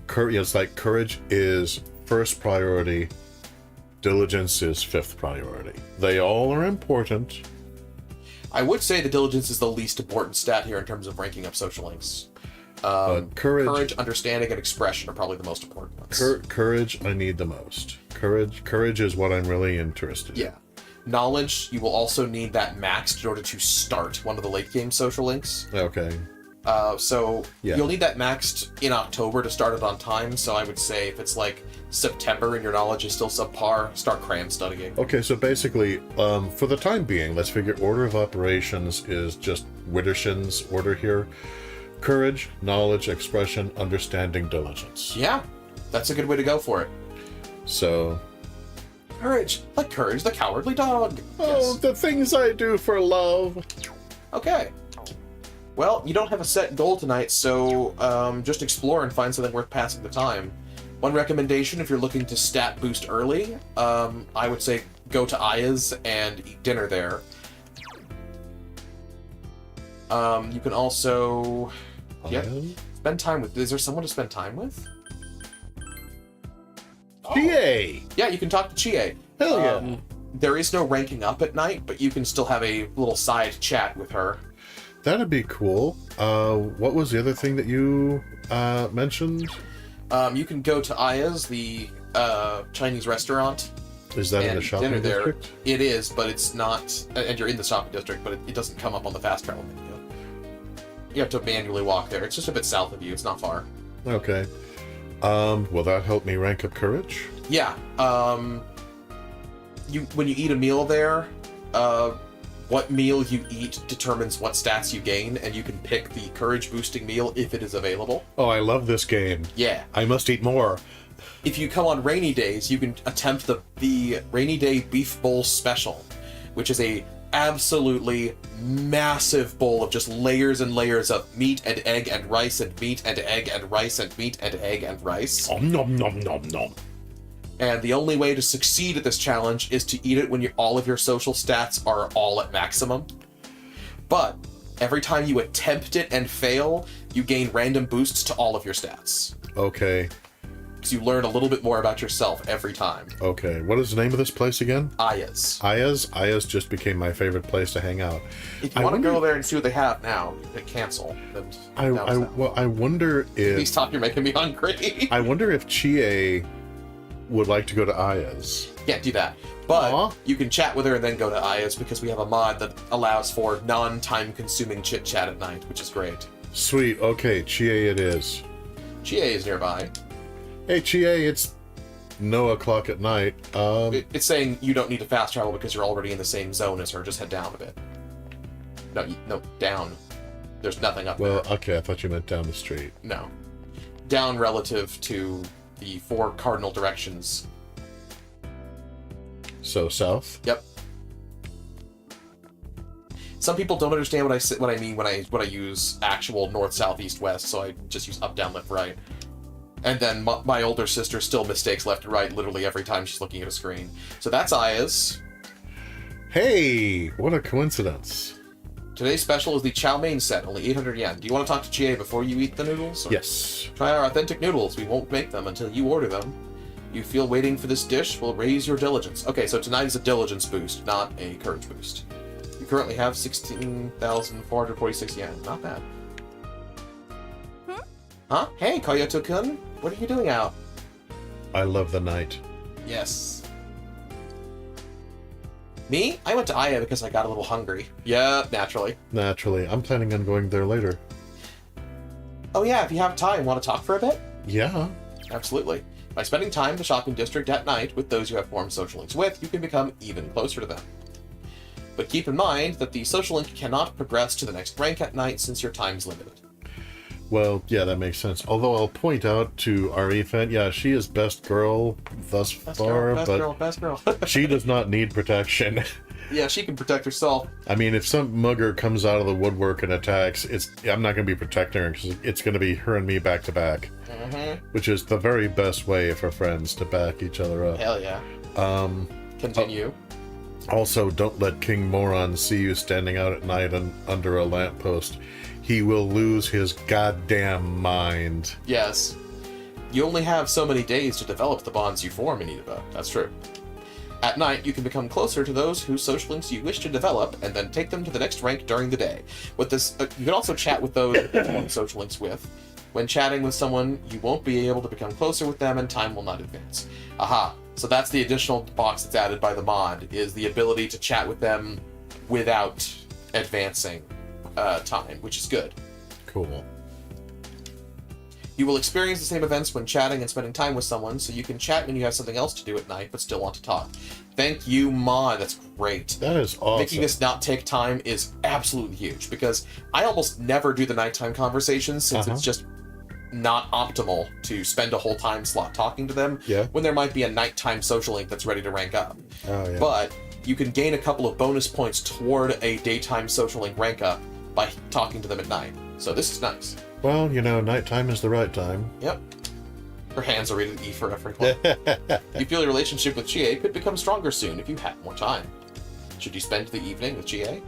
It's like courage is first priority, diligence is fifth priority. They all are important. I would say the diligence is the least important stat here in terms of ranking up social links. But courage, understanding, and expression are probably the most important ones. Courage, I need the most. Courage is what I'm really interested in. Yeah. Knowledge, you will also need that maxed in order to start one of the late game social links. Okay. You'll need that maxed in October to start it on time, so I would say if it's like September and your knowledge is still subpar, start cram studying. Okay, so basically, for the time being, let's figure order of operations is just Widdershin's order here. Courage, knowledge, expression, understanding, diligence. Yeah, that's a good way to go for it. So... Courage, like Courage the Cowardly Dog. Oh, Yes. the things I do for love. Okay. Well, you don't have a set goal tonight, so just explore and find something worth passing the time. One recommendation, if you're looking to stat boost early, I would say go to Aya's and eat dinner there. You can also spend time with... Is there someone to spend time with? GA! Yeah, you can talk to Chie. Hell yeah. There is no ranking up at night, but you can still have a little side chat with her. That'd be cool. What was the other thing that you mentioned? You can go to Aya's, the Chinese restaurant. Is that in and the shopping dinner there. district? It is, but it's not... And you're in the shopping district, but it doesn't come up on the fast travel menu. You have to manually walk there. It's just a bit south of you. It's not far. Okay. Will that help me rank up courage? Yeah. When you eat a meal there, what meal you eat determines what stats you gain, and you can pick the courage boosting meal if it is available. Oh, I love this game. Yeah. I must eat more. If you come on rainy days, you can attempt the Rainy Day Beef Bowl Special, which is a absolutely massive bowl of just layers and layers of meat and egg and rice and meat and egg and rice and meat and egg and rice. Nom nom nom nom. And the only way to succeed at this challenge is to eat it when all of your social stats are all at maximum. But every time you attempt it and fail, you gain random boosts to all of your stats. Okay. Because you learn a little bit more about yourself every time. Okay. What is the name of this place again? Aya's. Aya's just became my favorite place to hang out. If you want to go there and see what they have now, hit cancel. I wonder if... Please stop, you're making me hungry. I wonder if Chie would like to go to Aya's. Can't do that. But you can chat with her and then go to Aya's because we have a mod that allows for non-time consuming chit-chat at night, which is great. Sweet. Okay, Chie it is. Chie is nearby. Hey, Chie, it's no o'clock at night. It's saying you don't need to fast travel because you're already in the same zone as her. Just head down a bit. No, down. There's nothing up there. Well, okay, I thought you meant down the street. No. Down relative to the 4 cardinal directions. So south? Yep. Some people don't understand what I mean when I use actual north, south, east, west, so I just use up, down, left, right. And then my older sister still mistakes left and right literally every time she's looking at a screen. So that's Aya's. Hey, what a coincidence. Today's special is the chow mein set, only 800 yen. Do you want to talk to GA before you eat the noodles? Or... Yes. Try our authentic noodles. We won't make them until you order them. You feel waiting for this dish will raise your diligence. Okay, so tonight is a diligence boost, not a courage boost. You currently have 16,446 yen. Not bad. Huh? Hey, Coyote-kun. What are you doing out? I love the night. Yes. Me? I went to Aya because I got a little hungry. Yeah, naturally. Naturally. I'm planning on going there later. Oh yeah, if you have time, want to talk for a bit? Yeah. Absolutely. By spending time in the shopping district at night with those you have formed social links with, you can become even closer to them. But keep in mind that the social link cannot progress to the next rank at night since your time's limited. Well, yeah, that makes sense. Although I'll point out to Arifan, yeah, she is best girl thus far, but Best girl. she does not need protection. Yeah, she can protect herself. I mean, if some mugger comes out of the woodwork and attacks, I'm not going to be protecting her, because it's going to be her and me back to back. Mm-hmm. Which is the very best way for friends to back each other up. Hell yeah. Continue. Also, don't let King Moron see you standing out at night under a lamppost. He will lose his goddamn mind. Yes. You only have so many days to develop the bonds you form, Inidaba. That's true. At night, you can become closer to those whose social links you wish to develop, and then take them to the next rank during the day. With this, you can also chat with those you form social links with. When chatting with someone, you won't be able to become closer with them, and time will not advance. Aha. So that's the additional box that's added by the mod, is the ability to chat with them without advancing time, which is good. Cool. You will experience the same events when chatting and spending time with someone, so you can chat when you have something else to do at night, but still want to talk. Thank you, mod. That's great. That is awesome. Making this not take time is absolutely huge, because I almost never do the nighttime conversations, since it's just not optimal to spend a whole time slot talking to them when there might be a nighttime social link that's ready to rank up. Oh, yeah. But you can gain a couple of bonus points toward a daytime social link rank up by talking to them at night. So this is nice. Well, nighttime is the right time. Yep. Her hands are rated E for everyone. You feel your relationship with GA could become stronger soon if you have more time. Should you spend the evening with GA?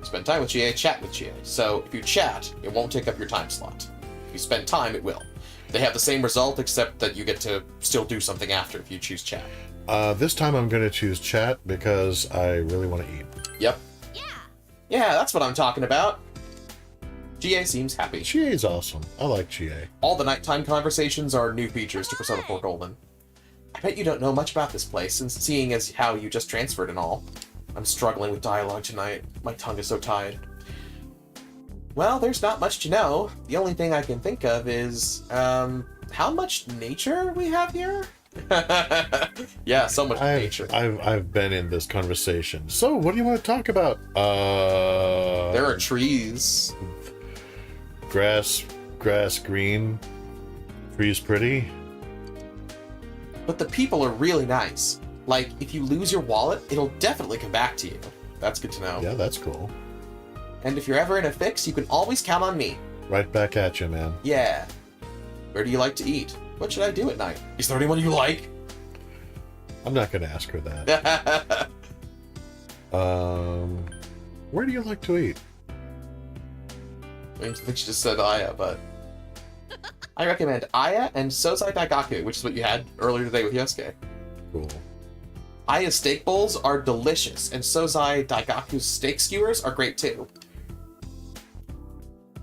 Spend time with GA, chat with GA. So if you chat, it won't take up your time slot. If you spend time, it will. They have the same result, except that you get to still do something after if you choose chat. This time I'm going to choose chat because I really want to eat. Yep. Yeah. Yeah, that's what I'm talking about. GA seems happy. GA is awesome. I like GA. All the nighttime conversations are new features to Persona 4 Golden. I bet you don't know much about this place, since seeing as how you just transferred and all. I'm struggling with dialogue tonight. My tongue is so tied. Well, there's not much to know. The only thing I can think of is, how much nature we have here? Yeah, so much nature. I've been in this conversation. So, what do you want to talk about? There are trees. Grass green. Trees pretty. But the people are really nice. Like, if you lose your wallet, it'll definitely come back to you. That's good to know. Yeah, that's cool. And if you're ever in a fix, you can always count on me. Right back at you, man. Yeah. Where do you like to eat? What should I do at night? Is there anyone you like? I'm not going to ask her that. Where do you like to eat? I think she just said Aya, but... I recommend Aya and Sozai Daigaku, which is what you had earlier today with Yosuke. Cool. Aya's steak bowls are delicious, and Sozai Daigaku's steak skewers are great too.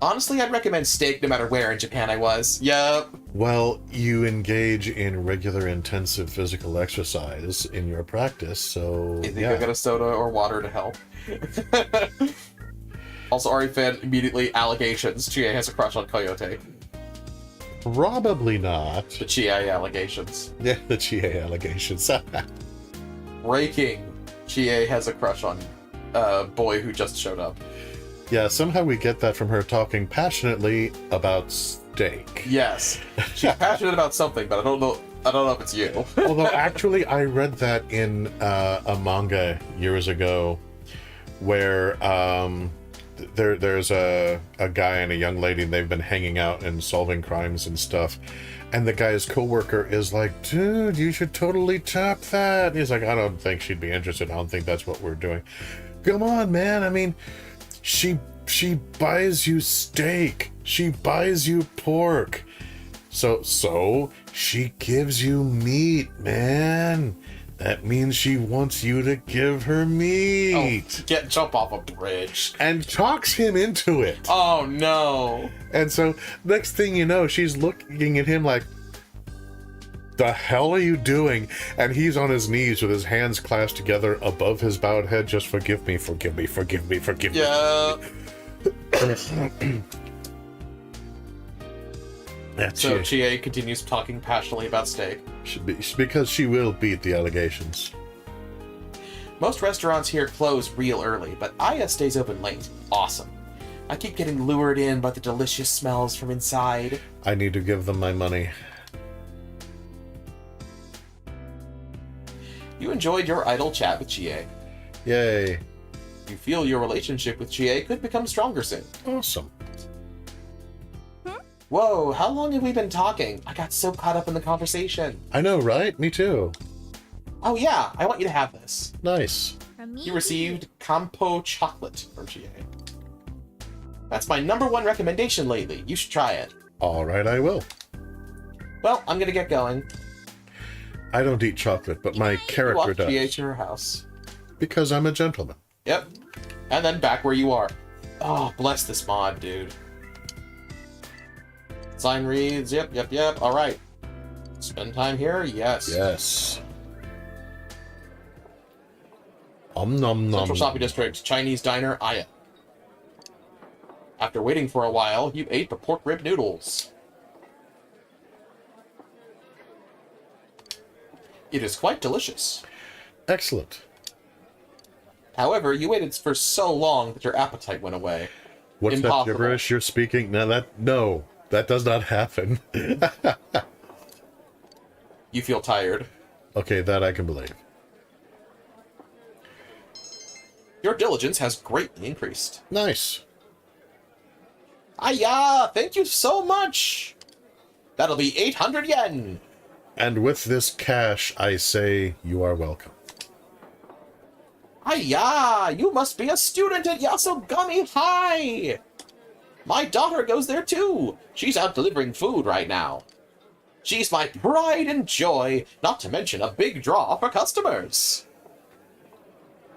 Honestly, I'd recommend steak no matter where in Japan I was. Yup. Well, you engage in regular intensive physical exercise in your practice, so You think I got a soda or water to help? Also, Arifan immediately allegations. GA has a crush on Coyote. Probably not. The Chie allegations. Yeah, the Chie allegations. Breaking. Chie has a crush on a boy who just showed up. Yeah, somehow we get that from her talking passionately about steak. Yes. She's passionate about something, but I don't know if it's you. Although, actually, I read that in a manga years ago, where there's a guy and a young lady, and they've been hanging out and solving crimes and stuff, and the guy's coworker is like, dude, you should totally tap that. And he's like, I don't think she'd be interested. I don't think that's what we're doing. Come on, man. I mean, she buys you steak. She buys you pork. So she gives you meat, man. That means she wants you to give her meat. Oh, jump off a bridge. And talks him into it. Oh, no. And so, next thing you know, she's looking at him like, the hell are you doing? And he's on his knees with his hands clasped together above his bowed head. Just forgive me, forgive me, forgive me, forgive me. Yeah. So Chie continues talking passionately about steak. Because she will beat the allegations. Most restaurants here close real early, but Aya stays open late. Awesome. I keep getting lured in by the delicious smells from inside. I need to give them my money. You enjoyed your idle chat with Chie. Yay. You feel your relationship with Chie could become stronger soon. Awesome. Whoa, how long have we been talking? I got so caught up in the conversation. I know, right? Me too. Oh yeah, I want you to have this. Nice. You received Campo chocolate from Chie. That's my #1 recommendation lately. You should try it. All right, I will. Well, I'm gonna get going. I don't eat chocolate, but my character Walk does. Chie to her house. Because I'm a gentleman. Yep. And then back where you are. Oh, bless this mod, dude. Sign reads, yep. Alright. Spend time here? Yes. Yes. Nom. Central Shopping District, Chinese Diner, Aya. After waiting for a while, you ate the pork rib noodles. It is quite delicious. Excellent. However, you waited for so long that your appetite went away. What's Impossible. that gibberish you're speaking? No, that does not happen. You feel tired. Okay, that I can believe. Your diligence has greatly increased. Nice. Aya! Thank you so much! That'll be 800 yen! And with this cash, I say you are welcome. Aya! You must be a student at Yasogami High! My daughter goes there too! She's out delivering food right now. She's my pride and joy, not to mention a big draw for customers.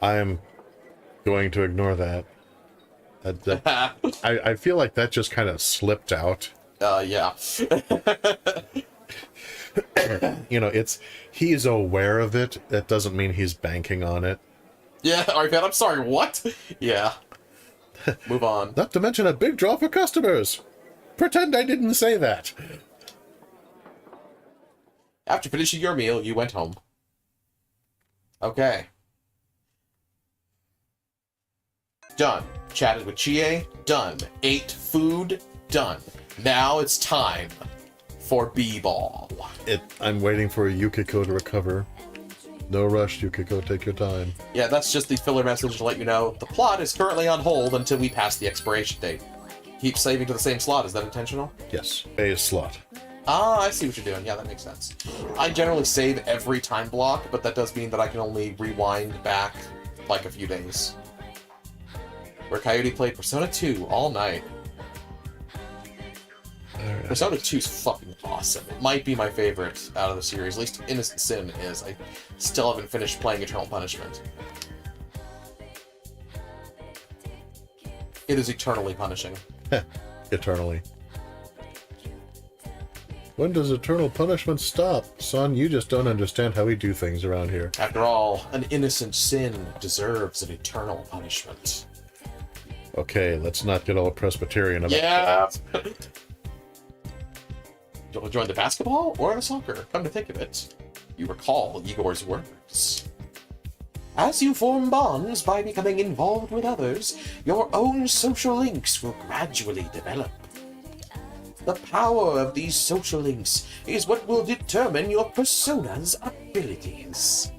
I am going to ignore that. I feel like that just kind of slipped out. Yeah. You know, he's aware of it. That doesn't mean he's banking on it. Yeah, alright, man, I'm sorry, what? Yeah. Move on. Not to mention a big draw for customers. Pretend I didn't say that. After finishing your meal, you went home. Okay. Done. Chatted with Chie. Done. Ate food. Done. Now it's time for B-Ball. I'm waiting for Yukiko to recover. No rush, Yukiko. Take your time. Yeah, that's just the filler message to let you know the plot is currently on hold until we pass the expiration date. Keep saving to the same slot. Is that intentional? Yes. A slot. Ah, I see what you're doing. Yeah, that makes sense. I generally save every time block, but that does mean that I can only rewind back like a few days. Where Coyote played Persona 2 all night. Right. Persona 2 is fucking awesome. It might be my favorite out of the series. At least Innocent Sin is. I still haven't finished playing Eternal Punishment. It is eternally punishing. Eternally. When does eternal punishment stop? Son, you just don't understand how we do things around here. After all, an innocent sin deserves an eternal punishment. Okay, let's not get all Presbyterian about Yeah! join the basketball or the soccer? Come to think of it, you recall Igor's words. As you form bonds by becoming involved with others, your own social links will gradually develop. The power of these social links is what will determine your persona's abilities.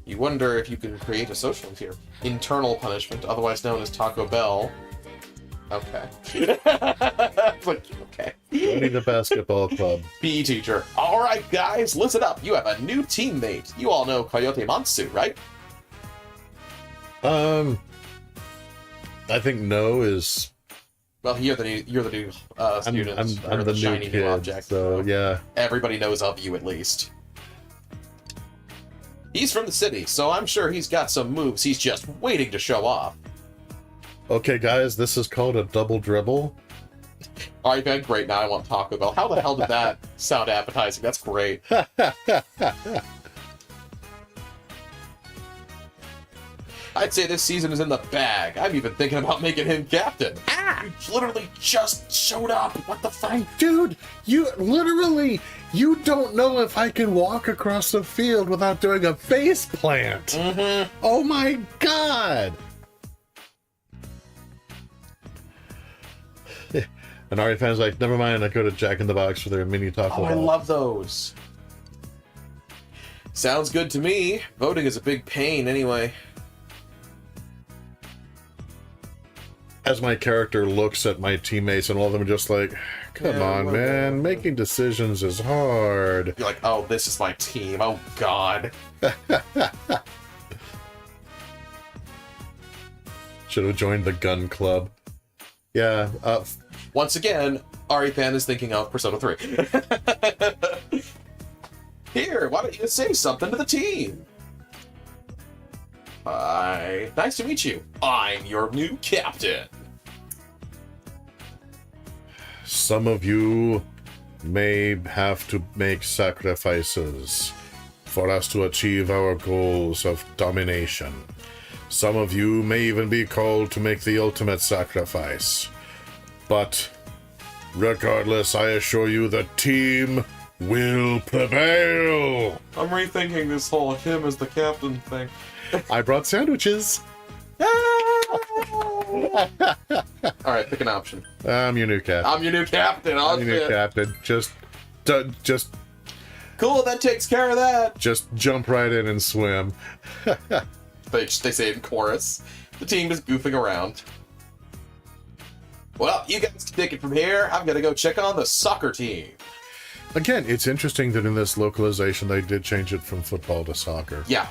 You wonder if you can create a social link here. Internal punishment, otherwise known as Taco Bell. Okay. Okay. Joining the basketball club. PE teacher. Alright guys, listen up. You have a new teammate. You all know Coyote Mansu, right? I think no is... Well, you're the new student. I'm the new shiny kid, new object. so yeah. Everybody knows of you at least. He's from the city, so I'm sure he's got some moves he's just waiting to show off. Okay, guys, this is called a double dribble. Alright, man, great. Now I want Taco Bell. How the hell did that sound appetizing? That's great. I'd say this season is in the bag. I'm even thinking about making him captain. You literally just showed up. What the fuck? Dude, you don't know if I can walk across the field without doing a face plant. Mm-hmm. Oh my god! And Ari fans like, never mind, I go to Jack in the Box for their mini taco. Oh, I love those. Sounds good to me. Voting is a big pain anyway. As my character looks at my teammates and all of them are just like, come on, man, making decisions is hard. You're like, oh, this is my team. Oh, God. Should have joined the gun club. Yeah, Once again, Ari Fan is thinking of Persona 3. Here, why don't you say something to the team? Hi. Nice to meet you. I'm your new captain. some of you may have to make sacrifices for us to achieve our goals of domination. Some of you may even be called to make the ultimate sacrifice. But regardless, I assure you the team will prevail. I'm rethinking this whole him as the captain thing. I brought sandwiches. Alright, pick an option. I'm your new captain. I'm your new captain. I'm your new captain. Just cool, that takes care of that. just jump right in and swim. They say it in chorus. The team is goofing around. Well, you guys can take it from here. I'm gonna go check on the soccer team. Again, it's interesting that in this localization they did change it from football to soccer. Yeah,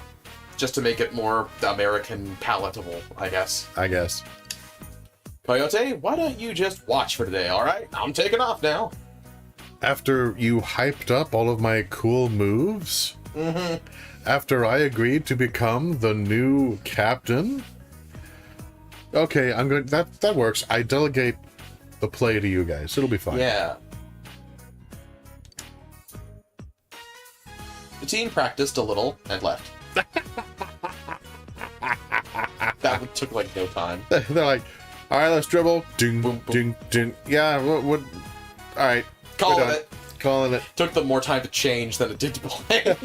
just to make it more American palatable, I guess. Coyote, why don't you just watch for today, alright? I'm taking off now. After you hyped up all of my cool moves, after I agreed to become the new captain, okay, I'm going. That works. I delegate the play to you guys. It'll be fine. Yeah. The team practiced a little and left. That took like no time. They're like, all right, let's dribble. Ding, Boom, boom. ding, ding. Yeah. What? All right. Calling it. Calling it. Took them more time to change than it did to play.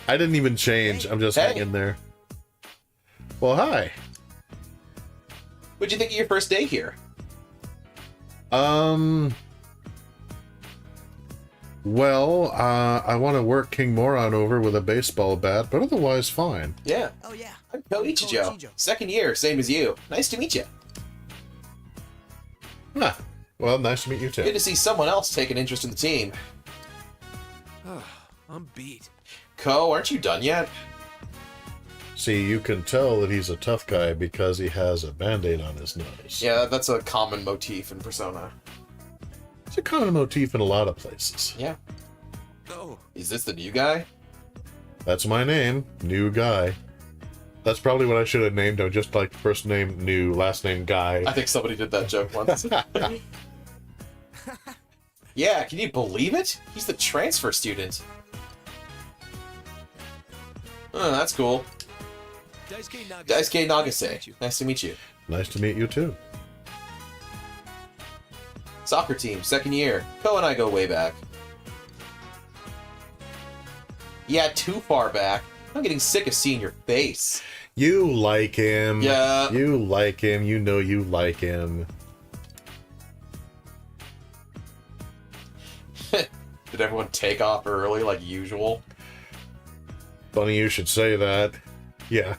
I didn't even change. I'm just Hey. hanging there. Well, hi. What'd you think of your first day here? Well, I want to work King Moron over with a baseball bat, but otherwise fine. Yeah. Oh yeah. I'm Koichijo. Second year, same as you. Nice to meet you. Huh. Well, nice to meet you too. Good to see someone else take an interest in the team. I'm beat. Ko, aren't you done yet? See, you can tell that he's a tough guy because he has a band-aid on his nose. Yeah, that's a common motif in Persona. It's a common motif in a lot of places. Yeah. Oh. Is this the new guy? That's my name, New Guy. That's probably what I should have named him, just like first name New, last name Guy. I think somebody did that joke once. Yeah, can you believe it? He's the transfer student. Oh, that's cool. Daisuke Nagase. Nice to meet you. Nice to meet you too. Soccer team, second year. Ko and I go way back. Yeah, too far back. I'm getting sick of seeing your face. You like him. Yeah. You like him. You know you like him. Did everyone take off early like usual? Funny you should say that. Yeah.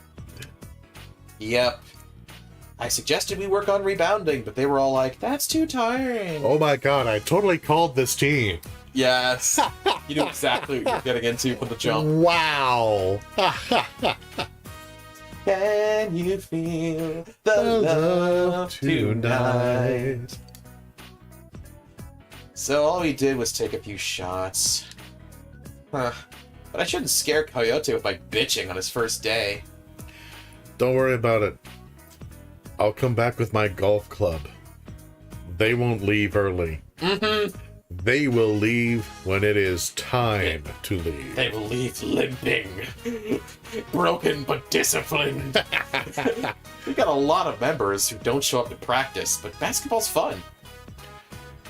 Yep. I suggested we work on rebounding, but they were all like, that's too tiring. Oh my god, I totally called this team. Yes. You knew exactly what you're getting into from the jump. Wow. Can you feel the love tonight? So all we did was take a few shots. Huh. But I shouldn't scare Coyote with my bitching on his first day. Don't worry about it. I'll come back with my golf club. They won't leave early. Mm-hmm. They will leave when it is time to leave. They will leave limping. Broken but disciplined. We got a lot of members who don't show up to practice, but basketball's fun.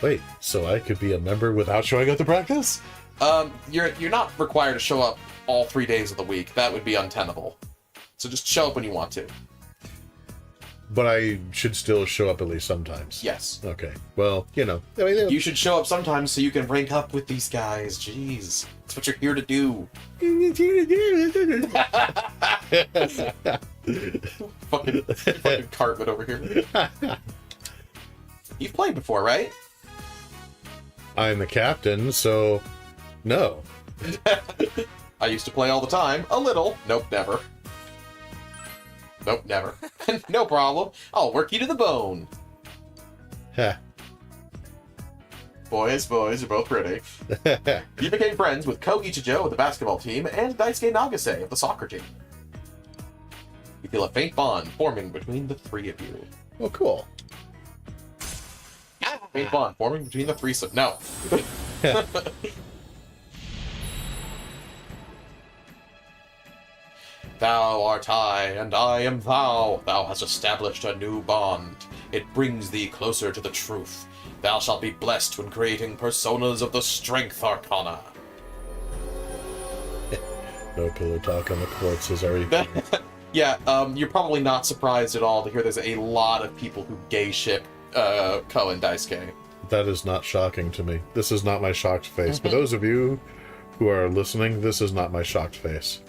Wait, so I could be a member without showing up to practice? You're not required to show up all 3 days of the week. That would be untenable. So just show up when you want to. But I should still show up at least sometimes. Yes. Okay. Well, you know. I mean, You should show up sometimes so you can rank up with these guys. Jeez. That's what you're here to do. fucking Cartman over here. You've played before, right? I'm the captain, so no. I used to play all the time. A little. Nope, never. Nope, never. No problem. I'll work you to the bone. Heh. Boys, you're both pretty. You became friends with Ko Ichijo of the basketball team and Daisuke Nagase of the soccer team. You feel a faint bond forming between the three of you. Oh, cool. Faint bond forming between the threesome. No. Thou art I, and I am thou. Thou hast established a new bond. It brings thee closer to the truth. Thou shalt be blessed when creating personas of the Strength Arcana. No pillow talk on the corpses, are you? Yeah, you're probably not surprised at all to hear there's a lot of people who gay ship Ko and Daisuke. That is not shocking to me. This is not my shocked face. For those of you who are listening, this is not my shocked face.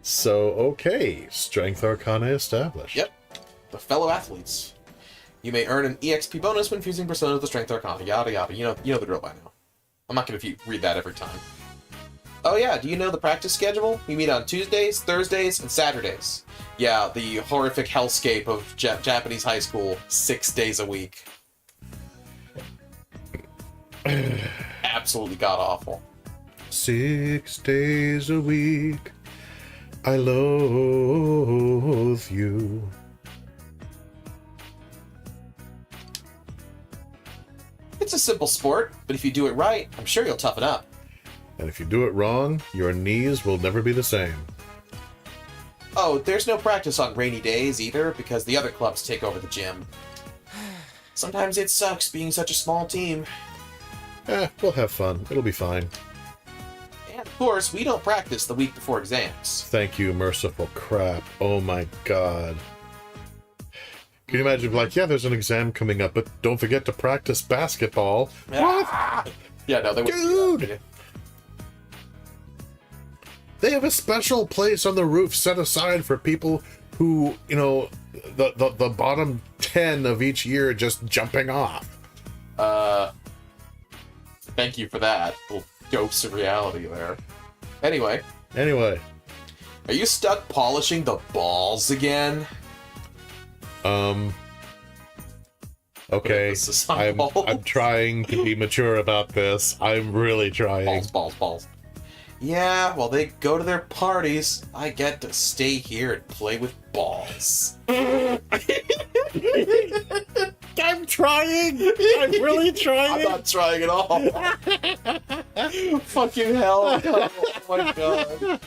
So, okay. Strength Arcana established. Yep. The fellow athletes. You may earn an EXP bonus when fusing personas of the Strength Arcana. Yada yada. You know the drill by now. I'm not going to read that every time. Oh yeah, do you know the practice schedule? We meet on Tuesdays, Thursdays, and Saturdays. Yeah, the horrific hellscape of Japanese high school, 6 days a week. Absolutely god-awful. 6 days a week, I loathe you. It's a simple sport, but if you do it right, I'm sure you'll toughen up. And if you do it wrong, your knees will never be the same. Oh, there's no practice on rainy days either, because the other clubs take over the gym. Sometimes it sucks being such a small team. We'll have fun. It'll be fine. And of course, we don't practice the week before exams. Thank you, merciful crap. Oh my god. Can you imagine, like, yeah, there's an exam coming up, but don't forget to practice basketball. What? Yeah, no, they Dude! wouldn't. They have a special place on the roof set aside for people who, you know, the bottom 10 of each year just jumping off. Thank you for that. Little dose of reality there. Anyway, Anyway, are you stuck polishing the balls again? Okay, Emphasis on I'm balls. trying to be mature about this. I'm really trying. Balls. Yeah, while they go to their parties, I get to stay here and play with balls. I'm trying. I'm really trying. I'm not trying at all. Fucking hell. Oh my god.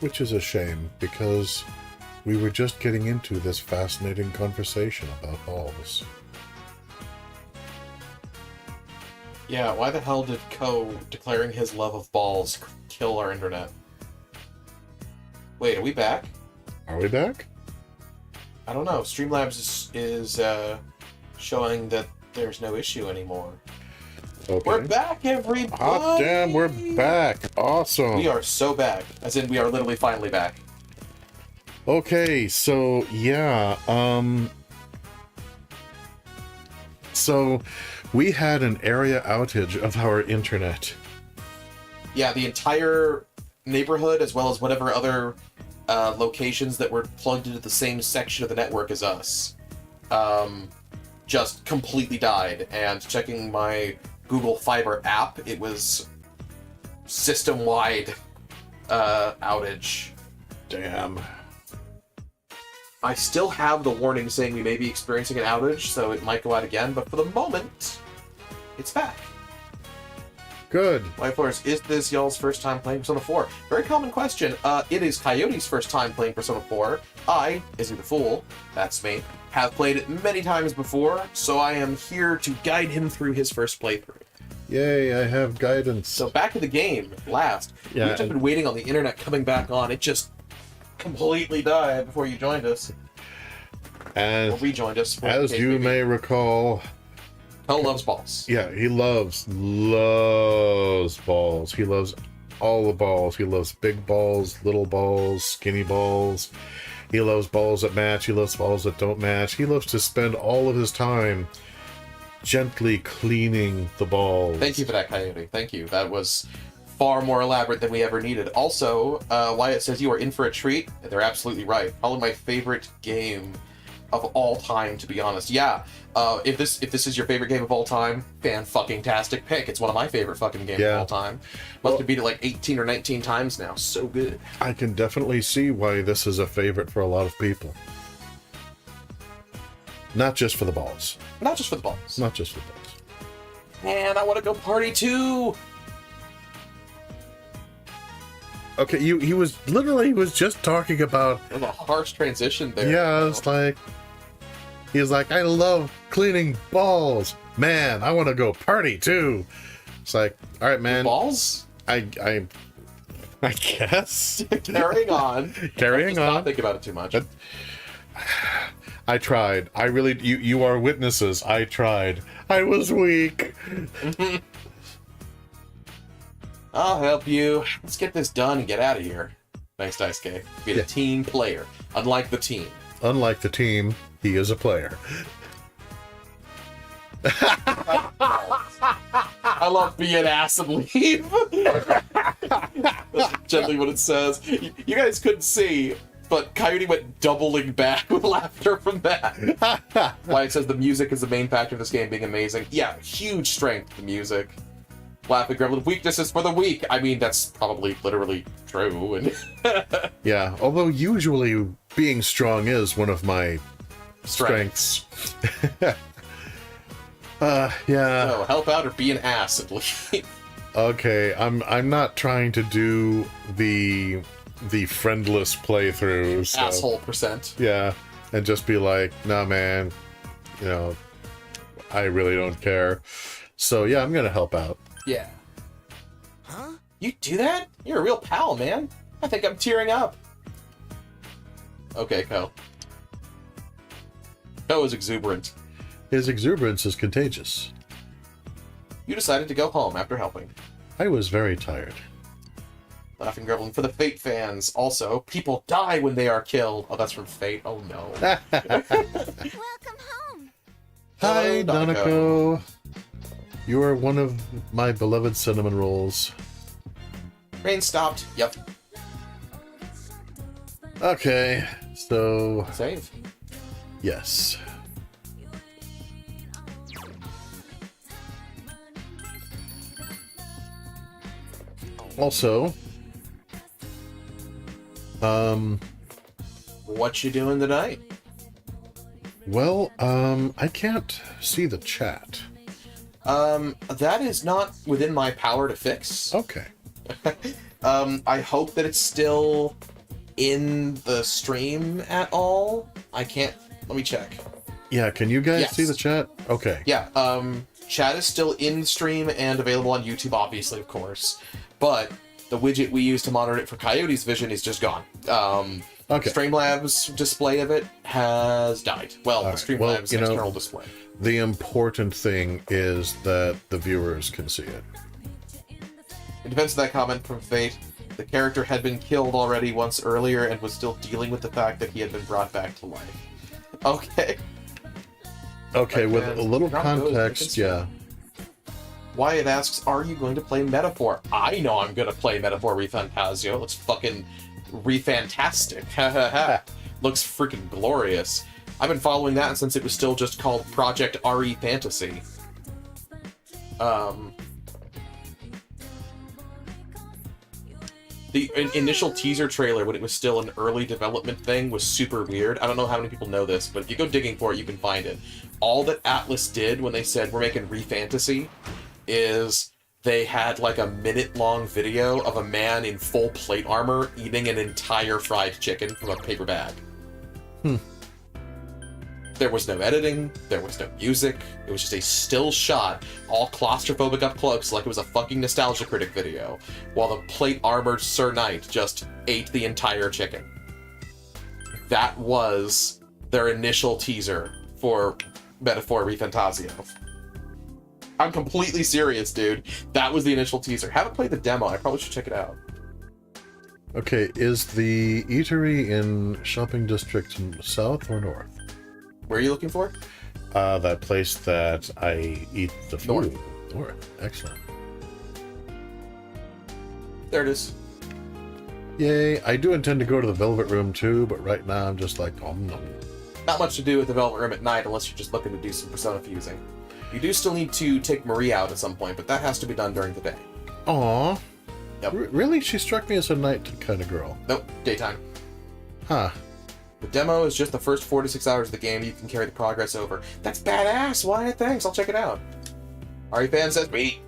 Which is a shame, because we were just getting into this fascinating conversation about balls. Yeah, why the hell did Ko declaring his love of balls kill our internet? Wait, are we back? Are we back? I don't know. Streamlabs is showing that there's no issue anymore. Okay. We're back, everybody! Hot damn, we're back! Awesome! We are so back. As in, we are literally finally back. Okay, so, yeah, so, we had an area outage of our internet. Yeah, the entire neighborhood, as well as whatever other locations that were plugged into the same section of the network as us, just completely died. And checking my Google Fiber app, it was system-wide outage. Damn. I still have the warning saying we may be experiencing an outage, so it might go out again, but for the moment, it's back. Good. White Floors, is this y'all's first time playing Persona 4? Very common question. It is Coyote's first time playing Persona 4. I, Izzy the Fool, that's me, have played it many times before, so I am here to guide him through his first playthrough. Yay, I have guidance. So back to the game, last. Yeah, We've just been waiting on the internet coming back on. It just completely died before you joined us. Or rejoined us. As you may recall... Ko loves balls. Yeah, he loves balls. He loves all the balls. He loves big balls, little balls, skinny balls. He loves balls that match. He loves balls that don't match. He loves to spend all of his time gently cleaning the balls. Thank you for that, Coyote. Thank you. That was far more elaborate than we ever needed. Also, Wyatt says you are in for a treat. They're absolutely right. Probably my favorite game of all time, to be honest. Yeah, if this is your favorite game of all time, fan-fucking-tastic pick. It's one of my favorite fucking games of all time. Must have beat it like 18 or 19 times now. So good. I can definitely see why this is a favorite for a lot of people. Not just for the balls. Not just for the balls. Not just for the balls. And I want to go party too! Okay, he was just talking about... There's a harsh transition there. Yeah, it's like... He's like, I love cleaning balls. Man, I want to go party too. It's like, all right, man. Balls? I guess. Carrying on. Carrying on. Not think about it too much. I tried. I really... You are witnesses. I tried. I was weak. I'll help you. Let's get this done and get out of here. Thanks, Dice K. Be a team player. Unlike the team. Unlike the team, he is a player. I love being an ass and leave. That's generally what it says. You guys couldn't see, but Coyote went doubling back with laughter from that. Why it says the music is the main factor of this game being amazing. Yeah, huge strength, the music. Laughing Gremlin, weaknesses for the weak. I mean, that's probably literally true. And yeah, although usually being strong is one of my strengths. Yeah. So help out or be an ass at least. Okay, I'm not trying to do the friendless playthrough. So, asshole percent. Yeah, and just be like, nah, man, you know, I really don't care. So yeah, I'm gonna help out. Yeah. Huh? You do that? You're a real pal, man. I think I'm tearing up. Okay, Ko. Ko is exuberant. His exuberance is contagious. You decided to go home after helping. I was very tired. Laughing Gremlin, for the Fate fans, also, people die when they are killed. Oh, that's from Fate. Oh, no. Welcome home. Hi, Hello, Donako. Donako. You are one of my beloved cinnamon rolls. Rain stopped. Yep. Okay, so... Save. Yes. Also... What you doing tonight? Well, I can't see the chat. That is not within my power to fix. Okay. I hope that it's still in the stream at all. I can't... Let me check. Yeah, can you guys Yes. see the chat? Okay. Yeah, chat is still in the stream and available on YouTube, obviously, of course. But the widget we use to monitor it for Coyote's vision is just gone. Okay. Streamlabs display of it has died. Well, the right. Streamlabs Well, external display. The important thing is that the viewers can see it. In defense of that comment from Fate, the character had been killed already once earlier and was still dealing with the fact that he had been brought back to life. Okay. Okay, with a little Not good, context, yeah. Wyatt asks, are you going to play Metaphor? I know I'm going to play Metaphor ReFantasio. It looks fucking re-fantastic. Ha ha ha. Looks freaking glorious. I've been following that since it was still just called Project RE Fantasy. The initial teaser trailer, when it was still an early development thing, was super weird. I don't know how many people know this, but if you go digging for it, you can find it. All that Atlas did when they said, we're making ReFantasy, is they had like a minute-long video of a man in full plate armor eating an entire fried chicken from a paper bag. There was no editing, there was no music, it was just a still shot, all claustrophobic up close like it was a fucking Nostalgia Critic video, while the plate-armored Sir Knight just ate the entire chicken. That was their initial teaser for Metaphor ReFantasio. I'm completely serious, dude. That was the initial teaser. Haven't played the demo, I probably should check it out. Okay, is the eatery in Shopping District South or North? Where are you looking for? That place that I eat the food. North. North. Excellent. There it is. Yay. I do intend to go to the Velvet Room too, but right now I'm just like, no. Not much to do with the Velvet Room at night unless you're just looking to do some Persona fusing. You do still need to take Marie out at some point, but that has to be done during the day. Aw. Yep. Really? She struck me as a night kind of girl. Nope, daytime. Huh. The demo is just the first 4 to 6 hours of the game. You can carry the progress over. That's badass! Why? Thanks, I'll check it out. Ari Fan says, me.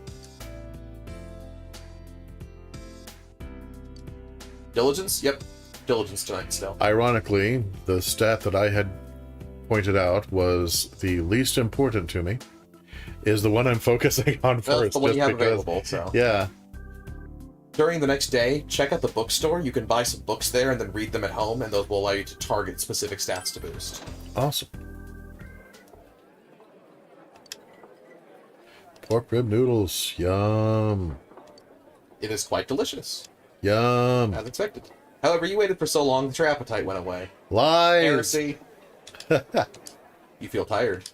Diligence? Yep. Diligence tonight still. Ironically, the stat that I had pointed out was the least important to me is the one I'm focusing on first. That's the one you have because, available, so. Yeah. During the next day, check out the bookstore. You can buy some books there and then read them at home, and those will allow you to target specific stats to boost. Awesome. Pork rib noodles. Yum. It is quite delicious, Yum. as expected. However, you waited for so long that your appetite went away. Lies. Heresy. You feel tired.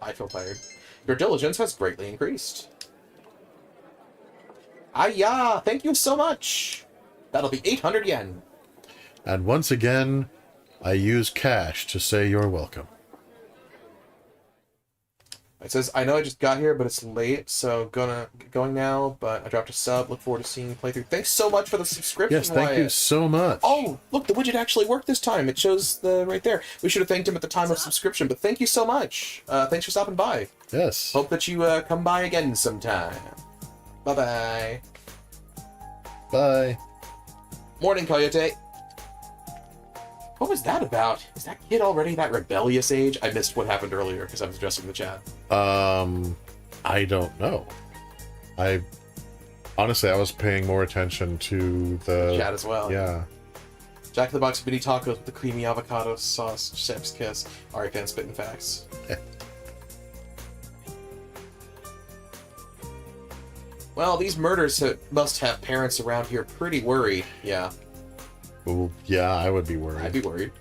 I feel tired. Your diligence has greatly increased. Aya! Thank you so much! That'll be 800 yen. And once again, I use cash to say you're welcome. It says, I know I just got here, but it's late, so going now, but I dropped a sub. Look forward to seeing you play through. Thanks so much for the subscription, Yes, thank you Wyatt. so much. Oh, look, the widget actually worked this time. It shows the right there. We should have thanked him at the time of subscription, but thank you so much. Thanks for stopping by. Yes. Hope that you come by again sometime. Bye-bye. Bye. Morning, Coyote. What was that about? Is that kid already that rebellious age? I missed what happened earlier because I was addressing the chat. I don't know. Honestly, I was paying more attention to the Chat as well. Yeah. Jack in the Box mini tacos with the creamy avocado sauce, chef's kiss. Ari fan spitting facts. Well, these murders must have parents around here pretty worried. Yeah, Well, yeah, I would be worried. I'd be worried.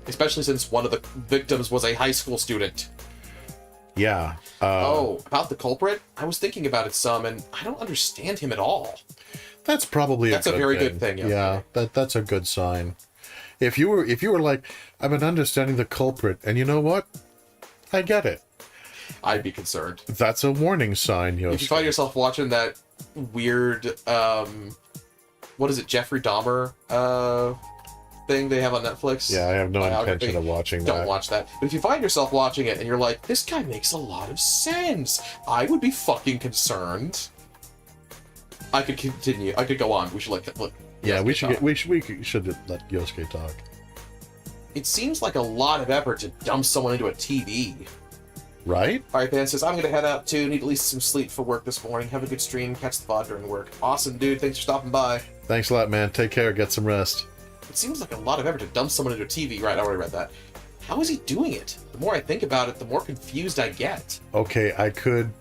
Especially since one of the victims was a high school student. Yeah. Oh, about the culprit? I was thinking about it some, and I don't understand him at all. That's probably That's a very good thing. Yeah, that's a good sign. If you were like, I've been understanding the culprit, and you know what? I get it. I'd be concerned. That's a warning sign, If you find yourself watching that weird, what is it, Jeffrey Dahmer thing they have on Netflix. Yeah, I have no Biography. intention of watching that. Don't watch that. But if you find yourself watching it and you're like, this guy makes a lot of sense, I would be fucking concerned. I could continue. I could go on. We should look. Yeah, we should talk. we should let Yosuke talk. It seems like a lot of effort to dump someone into a TV. Right? Alright, Van says, I'm gonna head out too. Need at least some sleep for work this morning. Have a good stream. Catch the VOD during work. Awesome, dude. Thanks for stopping by. Thanks a lot, man. Take care. Get some rest. It seems like a lot of effort to dump someone into a TV. Right, I already read that. How is he doing it? The more I think about it, the more confused I get. Okay, I could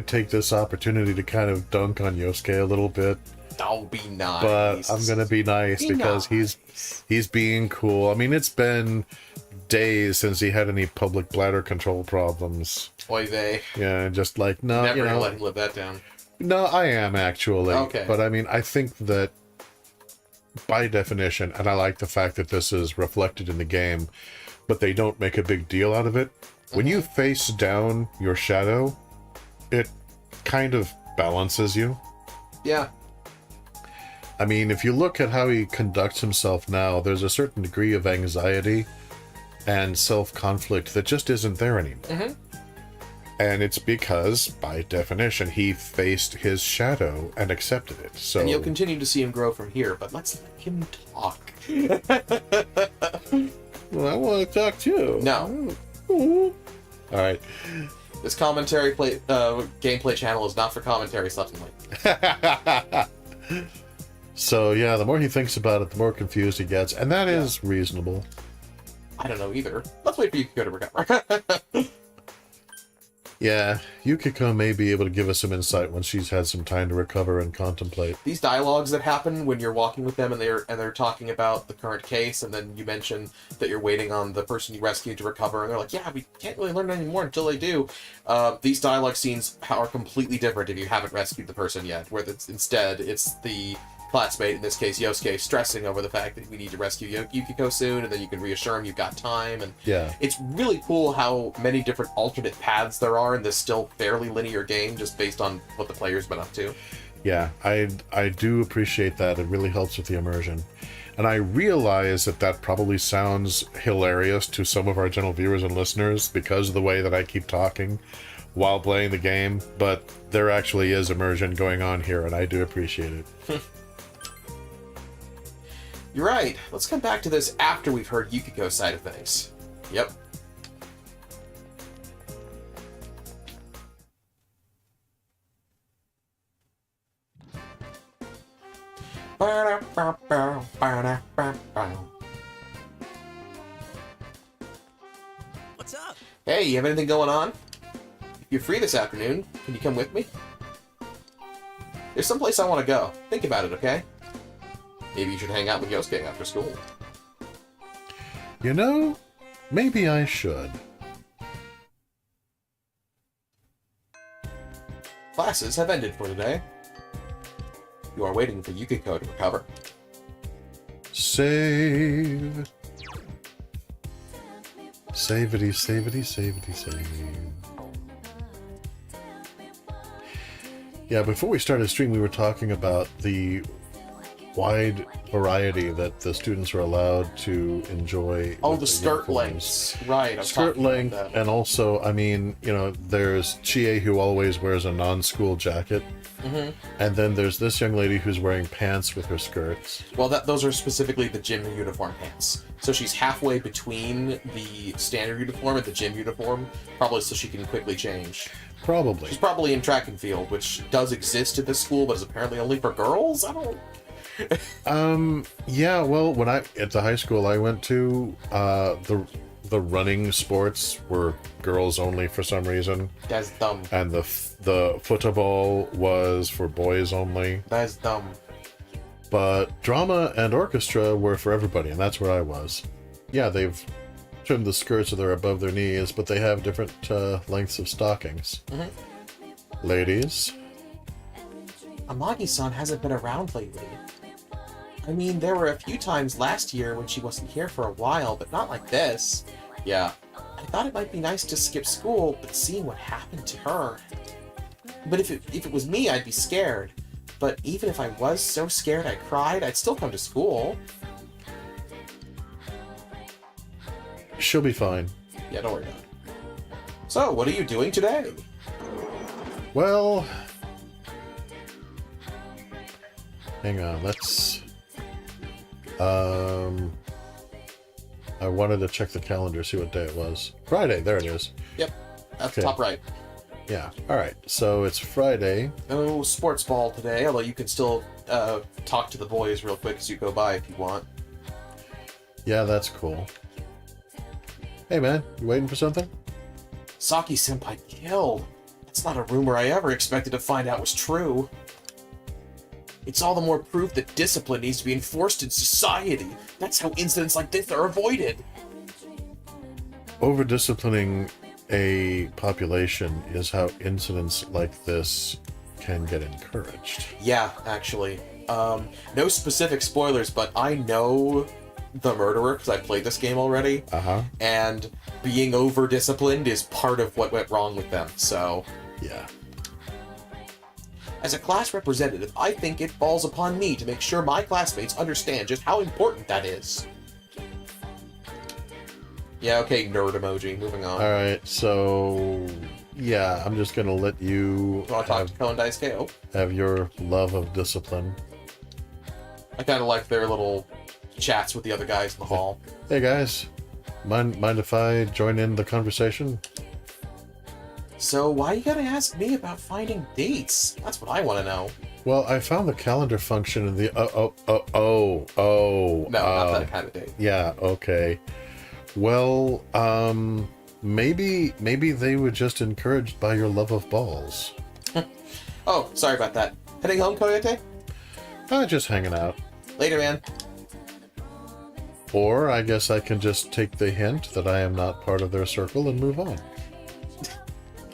take this opportunity to kind of dunk on Yosuke a little bit, Don't be nice. but I'm gonna be nice because he's being cool. I mean, it's been days since he had any public bladder control problems. Oy vey. Yeah, just like no, Never you gonna know, let him live that down. no, I am actually. Okay. But I mean, I think that by definition, and I like the fact that this is reflected in the game, but they don't make a big deal out of it. When you face down your shadow, it kind of balances you. Yeah. I mean, if you look at how he conducts himself now, there's a certain degree of anxiety and self-conflict that just isn't there anymore. Mm-hmm. And it's because, by definition, he faced his shadow and accepted it. So, And you'll continue to see him grow from here, but let's let him talk. well, I want to talk too. No. All right. This gameplay channel is not for commentary, suddenly. So, yeah, the more he thinks about it, the more confused he gets. And that is reasonable. I don't know either. Let's wait for Yukiko to recover. Yeah, Yukiko may be able to give us some insight once she's had some time to recover and contemplate. These dialogues that happen when you're walking with them and they're talking about the current case, and then you mention that you're waiting on the person you rescued to recover, and they're like, yeah, we can't really learn any more until they do. These dialogue scenes are completely different if you haven't rescued the person yet, where instead it's the classmate, in this case Yosuke, stressing over the fact that we need to rescue Yukiko soon, and then you can reassure him you've got time. And yeah, it's really cool how many different alternate paths there are in this still fairly linear game, just based on what the player's been up to. Yeah, I do appreciate that. It really helps with the immersion. And I realize that probably sounds hilarious to some of our general viewers and listeners because of the way that I keep talking while playing the game, but there actually is immersion going on here, and I do appreciate it. You're right. Let's come back to this after we've heard Yukiko's side of things. Yep. What's up? Hey, you have anything going on? If you're free this afternoon, can you come with me? There's someplace I want to go. Think about it, okay? Maybe you should hang out with Yosuke after school. You know, maybe I should. Classes have ended for today. You are waiting for Yukiko to recover. Save. Savity, savity, savity, save. Yeah, before we started stream, we were talking about the wide variety that the students are allowed to enjoy. Oh, with the skirt uniforms. lengths. Right. Skirt length, and also, I mean, you know, there's Chie who always wears a non-school jacket. Mm-hmm. And then there's this young lady who's wearing pants with her skirts. Well, those are specifically the gym uniform pants. So she's halfway between the standard uniform and the gym uniform, probably so she can quickly change. Probably. She's probably in track and field, which does exist at this school, but is apparently only for girls? I don't... Yeah, well, when at the high school I went to, the running sports were girls only for some reason. That's dumb. And the football was for boys only. That's dumb. But drama and orchestra were for everybody, and that's where I was. Yeah, they've trimmed the skirts so they're above their knees, but they have different lengths of stockings. Mm-hmm. Ladies. Amagi-san hasn't been around lately. I mean, there were a few times last year when she wasn't here for a while, but not like this. Yeah. I thought it might be nice to skip school, but seeing what happened to her... But if it was me, I'd be scared. But even if I was so scared I cried, I'd still come to school. She'll be fine. Yeah, don't worry about it. So, what are you doing today? Well, hang on. Let's. I wanted to check the calendar, see what day it was. Friday. There it is. Yep, that's Okay. top right. Yeah. All right. So it's Friday. No sports ball today, although you can still talk to the boys real quick as you go by if you want. Yeah, that's cool. Hey, man, you waiting for something? Saki-senpai killed. That's not a rumor I ever expected to find out was true. It's all the more proof that discipline needs to be enforced in society. That's how incidents like this are avoided. Over-disciplining a population is how incidents like this can get encouraged. Yeah, actually. No specific spoilers, but I know the murderer because I played this game already. Uh-huh. And being over-disciplined is part of what went wrong with them, so... Yeah. As a class representative, I think it falls upon me to make sure my classmates understand just how important that is. Yeah, okay, nerd emoji. Moving on. All right, so yeah, I'm just gonna let you You want to talk to Koen Dice KO? have your love of discipline. I kind of like their little chats with the other guys in the hall. Hey guys, mind if I join in the conversation? So why you gotta ask me about finding dates? That's what I want to know. Well, I found the calendar function in the No, not that kind of date. Yeah, okay. Well, maybe they were just encouraged by your love of balls. Oh, sorry about that. Heading home, Coyote? Just hanging out. Later, man. Or I guess I can just take the hint that I am not part of their circle and move on.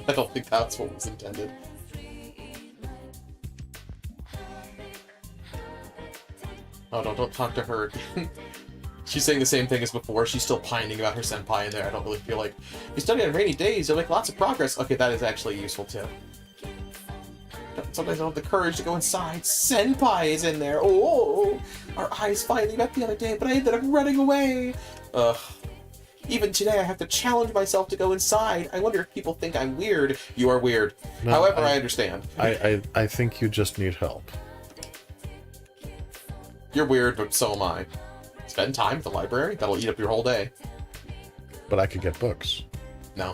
I don't think that's what was intended. Oh, no, don't talk to her. She's saying the same thing as before. She's still pining about her senpai in there. I don't really feel like... You study on rainy days, you'll make lots of progress. Okay, that is actually a useful tip. Sometimes I don't have the courage to go inside. Senpai is in there. Oh, our eyes finally met the other day, but I ended up running away. Ugh. Even today, I have to challenge myself to go inside. I wonder if people think I'm weird. You are weird. No, However, I understand. I think you just need help. You're weird, but so am I. Spend time at the library. That'll eat up your whole day. But I could get books. No.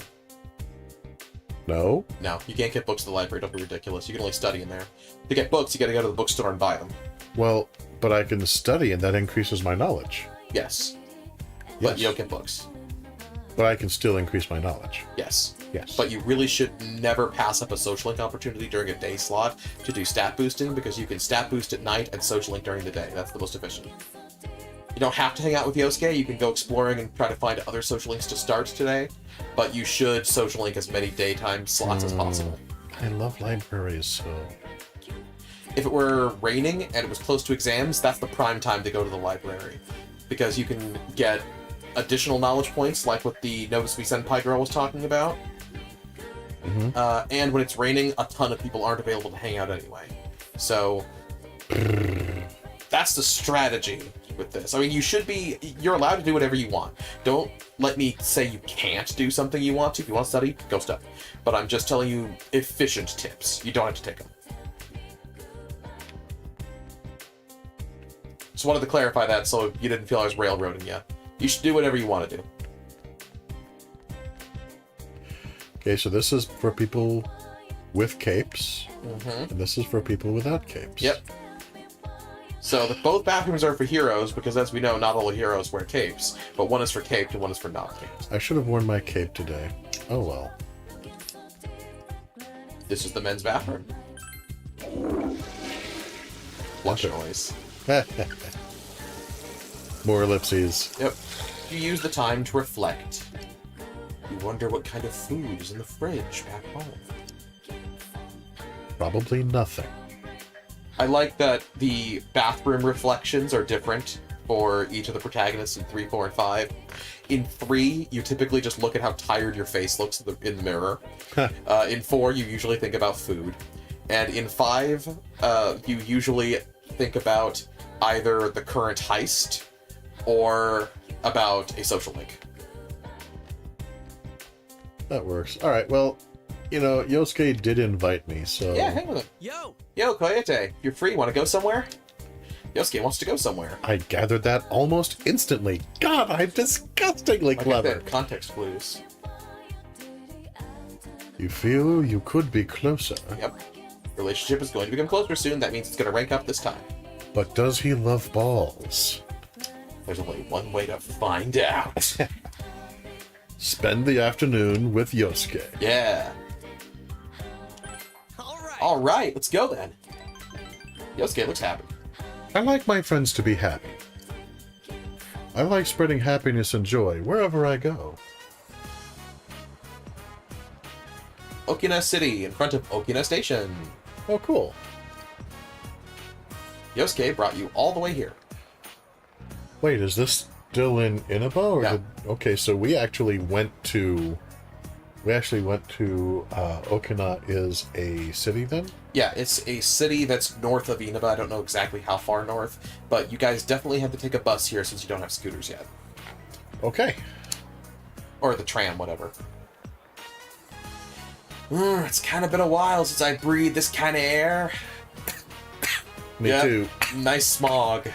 No? No, you can't get books at the library. Don't be ridiculous. You can only study in there. To get books, you gotta go to the bookstore and buy them. Well, but I can study and that increases my knowledge. Yes. But Yes. you don't get books. But I can still increase my knowledge. Yes. Yes. But you really should never pass up a social link opportunity during a day slot to do stat boosting, because you can stat boost at night and social link during the day. That's the most efficient. You don't have to hang out with Yosuke. You can go exploring and try to find other social links to start today, but you should social link as many daytime slots as possible. I love libraries, so... If it were raining and it was close to exams, that's the prime time to go to the library, because you can get additional knowledge points, like what the Notice Me Senpai girl was talking about. And when it's raining, a ton of people aren't available to hang out anyway. So that's the strategy with this. I mean, you're allowed to do whatever you want. Don't let me say you can't do something you want to. If you want to study, go study. But I'm just telling you efficient tips. You don't have to take them. Just wanted to clarify that so you didn't feel I was railroading you. You should do whatever you want to do. Okay, so this is for people with capes, and this is for people without capes. Yep. So both bathrooms are for heroes, because as we know, not all heroes wear capes, but one is for caped and one is for not caped. I should have worn my cape today. Oh well. This is the men's bathroom. Flush noise. More ellipses. Yep. You use the time to reflect. You wonder what kind of food is in the fridge back home. Probably nothing. I like that the bathroom reflections are different for each of the protagonists in 3, 4, and 5. In 3, you typically just look at how tired your face looks in the mirror. In 4, you usually think about food. And in 5, you usually think about either the current heist or about a social link. That works. All right, well, Yosuke did invite me, so... Yeah, hang with him. Yo, Coyote, you're free. Want to go somewhere? Yosuke wants to go somewhere. I gathered that almost instantly. God, I'm disgustingly clever. I said, context clues. You feel you could be closer. Yep. Relationship is going to become closer soon. That means it's going to rank up this time. But does he love balls? There's only one way to find out. Spend the afternoon with Yosuke. Yeah. All right, let's go then. Yosuke looks happy. I like my friends to be happy. I like spreading happiness and joy wherever I go. Okina City, in front of Okina Station. Oh, cool. Yosuke brought you all the way here. Wait, is this still in Inaba? Or Yeah. Okay, so we actually went to... Okina is a city then? Yeah, it's a city that's north of Inaba. I don't know exactly how far north, but you guys definitely have to take a bus here since you don't have scooters yet. Okay. Or the tram, whatever. It's kind of been a while since I breathed this kind of air. Me too. Nice smog.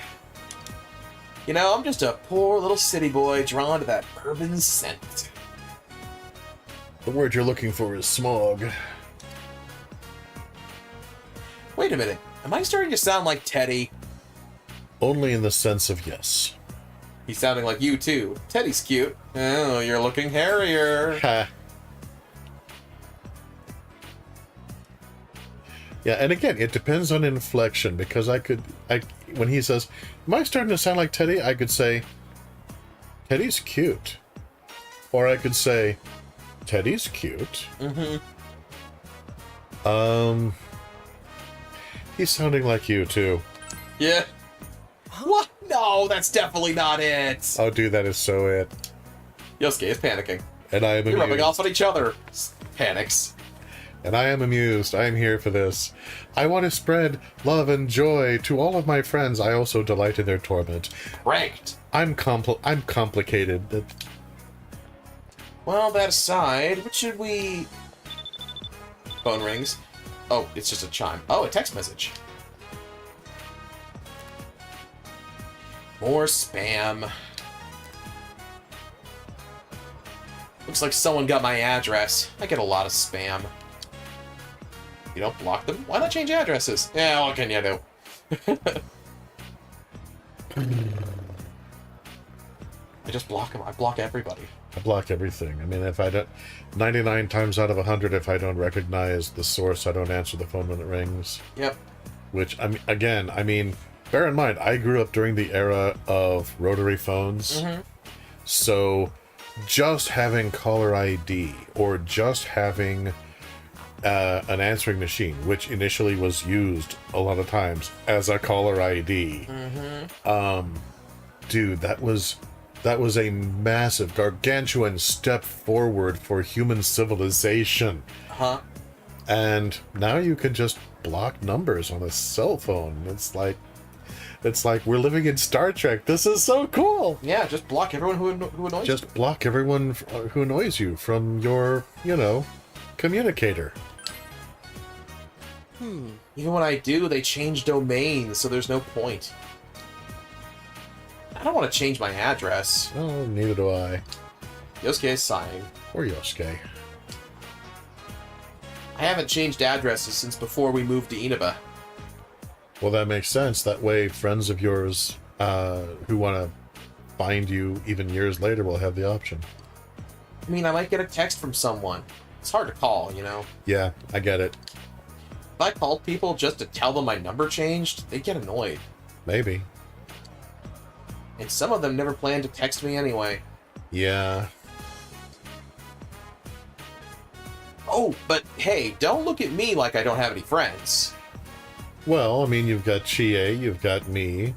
I'm just a poor little city boy drawn to that urban scent. The word you're looking for is smog. Wait a minute. Am I starting to sound like Teddy? Only in the sense of yes. He's sounding like you, too. Teddy's cute. Oh, you're looking hairier. Ha. Yeah, and again, it depends on inflection, because when he says, am I starting to sound like Teddy? I could say, Teddy's cute. Or I could say, Teddy's cute. Mm-hmm. He's sounding like you, too. Yeah. What? No, that's definitely not it. Oh, dude, that is so it. Yosuke is panicking. And I am You're amused. rubbing off on each other. Panics. And I am amused. I am here for this. I want to spread love and joy to all of my friends. I also delight in their torment. Ranked. I'm complicated. Well, that aside, what should we... Phone rings. Oh, it's just a chime. Oh, a text message. More spam. Looks like someone got my address. I get a lot of spam. You don't block them? Why not change addresses? Yeah, what can you do? I just block them. I block everybody. I block everything. I mean, if I don't... 99 times out of 100, if I don't recognize the source, I don't answer the phone when it rings. Yep. Which, I mean, bear in mind, I grew up during the era of rotary phones. Mm-hmm. So, just having caller ID, or just having an answering machine, which initially was used a lot of times as a caller ID. Mm-hmm. Dude, that was a massive, gargantuan step forward for human civilization. Huh? And now you can just block numbers on a cell phone. It's like we're living in Star Trek. This is so cool. Yeah, just block everyone who annoys you. Just block everyone who annoys you from your, communicator. Even when I do, they change domains, so there's no point. I don't want to change my address. Oh, neither do I. Yosuke is sighing. Or Yosuke. I haven't changed addresses since before we moved to Inaba. Well, that makes sense. That way, friends of yours who want to find you even years later will have the option. I mean, I might get a text from someone. It's hard to call, Yeah, I get it. If I called people just to tell them my number changed, they'd get annoyed. Maybe. And some of them never planned to text me anyway. Yeah. Oh, but hey, don't look at me like I don't have any friends. Well, I mean, you've got Chie, you've got me.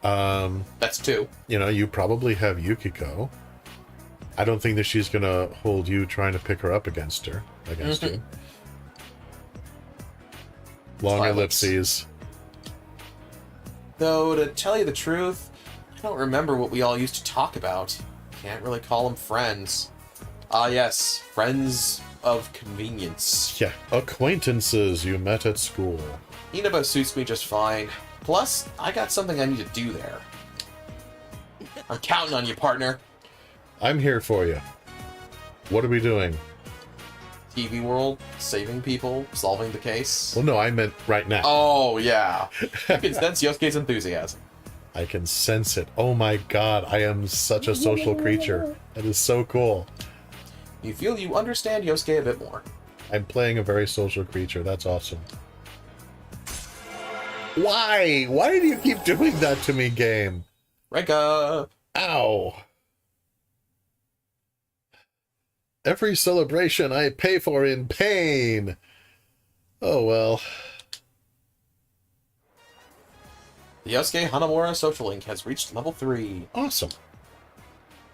That's two. You probably have Yukiko. I don't think that she's gonna hold you trying to pick her up against you. Long Silence. ellipses. Though, to tell you the truth, I don't remember what we all used to talk about. Can't really call them friends. Ah, yes. Friends of convenience. Yeah, acquaintances you met at school. Inaba suits me just fine. Plus, I got something I need to do there. I'm counting on you, partner. I'm here for you. What are we doing? TV world, saving people, solving the case. Well, no, I meant right now. Oh, yeah. You can sense Yosuke's enthusiasm. I can sense it. Oh my god, I am such a social creature. That is so cool. You feel you understand Yosuke a bit more. I'm playing a very social creature. That's awesome. Why? Why do you keep doing that to me, game? Rank up! Ow. Every celebration I pay for in pain. Oh well. The Yosuke Hanamura social link has reached level 3. Awesome.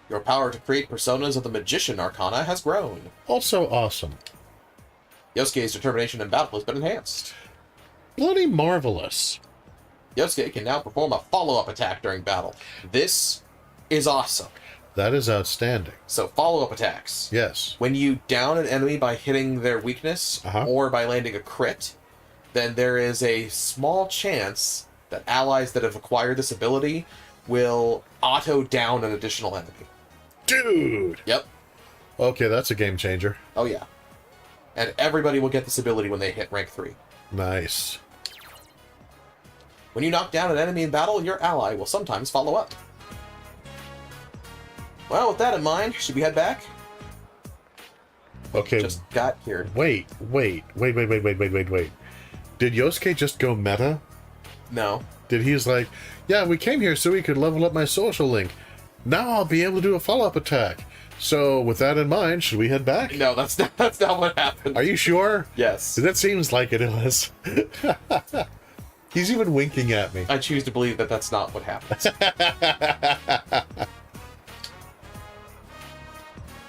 Your power to create personas of the Magician Arcana has grown. Also awesome. Yosuke's determination in battle has been enhanced. Bloody marvelous. Yosuke can now perform a follow-up attack during battle. This is awesome. That is outstanding. So follow-up attacks. Yes. When you down an enemy by hitting their weakness or by landing a crit, then there is a small chance that allies that have acquired this ability will auto-down an additional enemy. Dude! Yep. Okay, that's a game changer. Oh, yeah. And everybody will get this ability when they hit rank 3. Nice. When you knock down an enemy in battle, your ally will sometimes follow up. Well, with that in mind, should we head back? Okay. Just got here. Wait. Did Yosuke just go meta? No. Did he's like, yeah, we came here so we could level up my social link. Now I'll be able to do a follow-up attack. So, with that in mind, should we head back? No, that's not what happened. Are you sure? Yes. That seems like it was. He's even winking at me. I choose to believe that that's not what happens.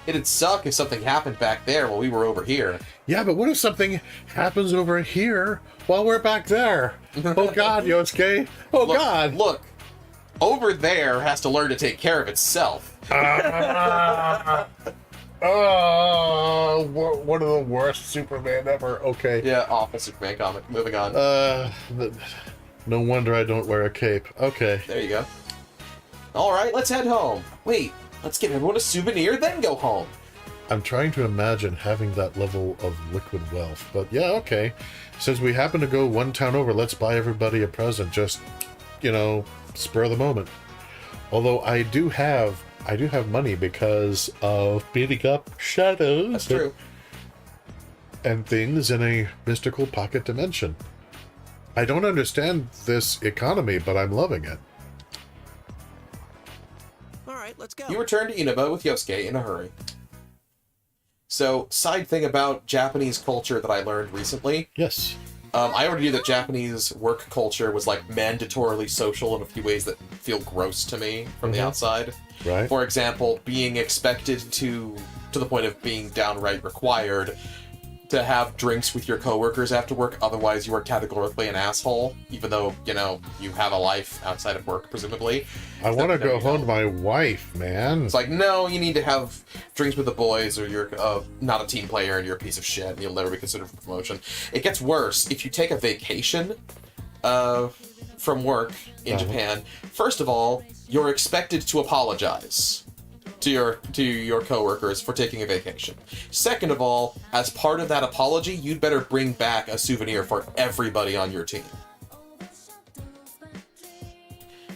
It'd suck if something happened back there while we were over here. Yeah, but what if something happens over here while we're back there? Oh god, Yosuke. Oh god. Look. Over there has to learn to take care of itself. Oh, one of the worst Superman ever. Okay. Yeah, awful Superman comic. Moving on. No wonder I don't wear a cape. Okay. There you go. Alright, let's head home. Wait, let's give everyone a souvenir, then go home. I'm trying to imagine having that level of liquid wealth, but yeah, okay. Since we happen to go one town over, let's buy everybody a present. Just, spur of the moment. Although I do have money because of beating up shadows. That's true. And things in a mystical pocket dimension. I don't understand this economy, but I'm loving it. Alright, let's go. You return to Inaba with Yosuke in a hurry. So, side thing about Japanese culture that I learned recently. Yes. I already knew that Japanese work culture was like mandatorily social in a few ways that feel gross to me from the outside. Right. For example, being expected to the point of being downright required to have drinks with your coworkers after work, otherwise you are categorically an asshole, even though, you have a life outside of work, presumably. I want to go home to my wife, man. It's like, no, you need to have drinks with the boys, or you're not a team player and you're a piece of shit and you'll never be considered for promotion. It gets worse. If you take a vacation from work in Japan, first of all, you're expected to apologize to your coworkers for taking a vacation. Second of all, as part of that apology, you'd better bring back a souvenir for everybody on your team.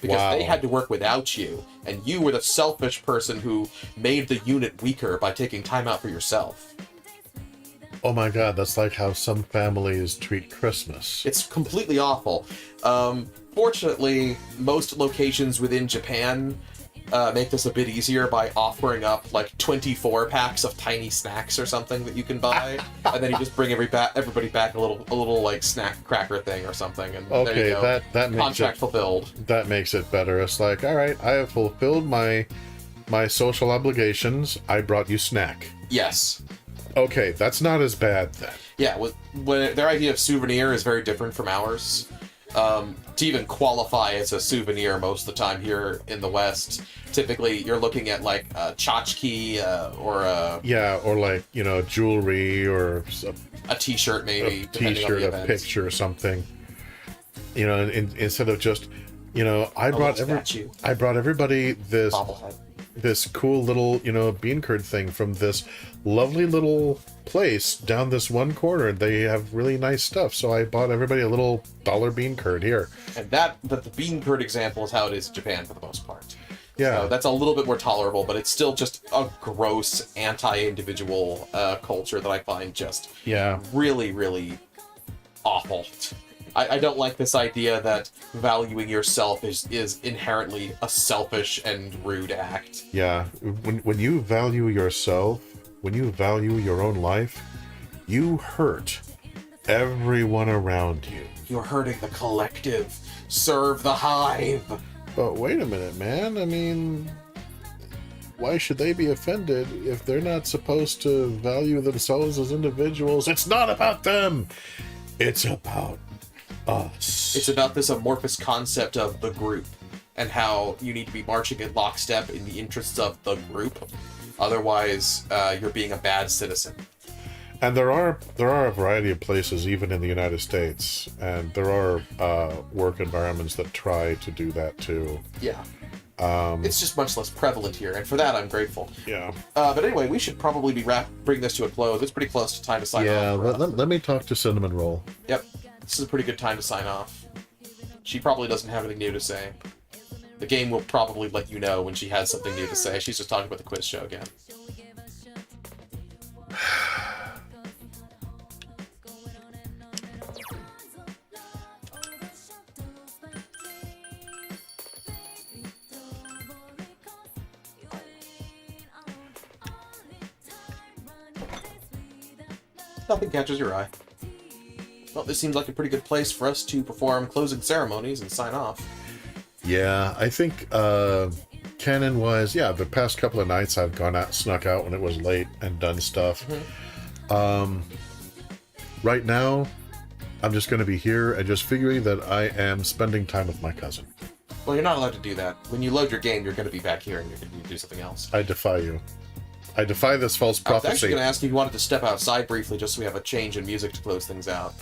Because they had to work without you, and you were the selfish person who made the unit weaker by taking time out for yourself. Oh my god, that's like how some families treat Christmas. It's completely awful. Fortunately, most locations within Japan make this a bit easier by offering up like 24 packs of tiny snacks or something that you can buy, and then you just bring everybody back a little like snack cracker thing or something, and there you go. that makes contract fulfilled. That makes it better. It's like, all right, I have fulfilled my social obligations. I brought you snack. Yes. Okay, that's not as bad then. Yeah, when their idea of souvenir is very different from ours. To even qualify as a souvenir most of the time here in the West, typically you're looking at like a tchotchke or a... Yeah, or like, jewelry or a t-shirt maybe, a depending on the t-shirt, a event. picture or something. Instead of just, I brought everybody this Bobblehead. this cool little, bean curd thing from this lovely little place down this one corner. They have really nice stuff, so I bought everybody a little $1 bean curd here. And the bean curd example is how it is in Japan for the most part. Yeah. So that's a little bit more tolerable, but it's still just a gross, anti-individual culture that I find just really, really awful. I don't like this idea that valuing yourself is inherently a selfish and rude act. Yeah. When you value yourself, when you value your own life, you hurt everyone around you. You're hurting the collective. Serve the hive. But wait a minute, man. I mean, why should they be offended if they're not supposed to value themselves as individuals? It's not about them. It's about us. It's about this amorphous concept of the group and how you need to be marching in lockstep in the interests of the group. Otherwise, you're being a bad citizen. And there are a variety of places, even in the United States, and there are work environments that try to do that too. Yeah. It's just much less prevalent here, and for that I'm grateful. Yeah. But anyway, we should probably bring this to a close. It's pretty close to time to sign off. Yeah, let me talk to Cinnamon Roll. Yep. This is a pretty good time to sign off. She probably doesn't have anything new to say. The game will probably let you know when she has something new to say. She's just talking about the quiz show again. Nothing catches your eye. Well, this seems like a pretty good place for us to perform closing ceremonies and sign off. Yeah, I think canon-wise, the past couple of nights I've snuck out when it was late and done stuff. Mm-hmm. Right now, I'm just going to be here and just figuring that I am spending time with my cousin. Well, you're not allowed to do that. When you load your game, you're going to be back here and you're going to do something else. I defy you. I defy this false prophecy. I was actually going to ask if you wanted to step outside briefly just so we have a change in music to close things out.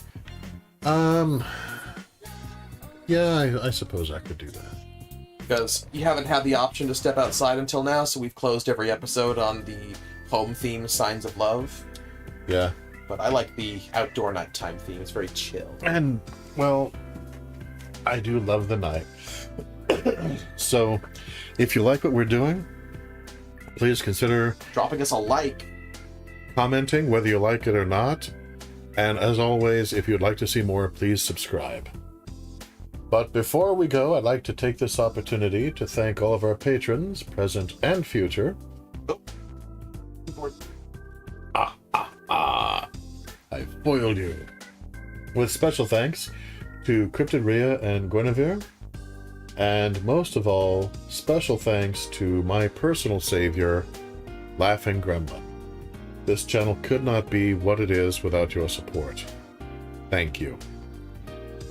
Yeah, I suppose I could do that. Because you haven't had the option to step outside until now, so we've closed every episode on the home theme, Signs of Love. Yeah. But I like the outdoor nighttime theme. It's very chill. And, well, I do love the night. So, if you like what we're doing, please consider dropping us a like, commenting whether you like it or not, and as always, if you'd like to see more, please subscribe. But before we go, I'd like to take this opportunity to thank all of our patrons, present and future. I foiled you. With special thanks to Cryptid Rhea and Guinevere, and most of all, special thanks to my personal savior, Laughing Gremlin. This channel could not be what it is without your support. Thank you.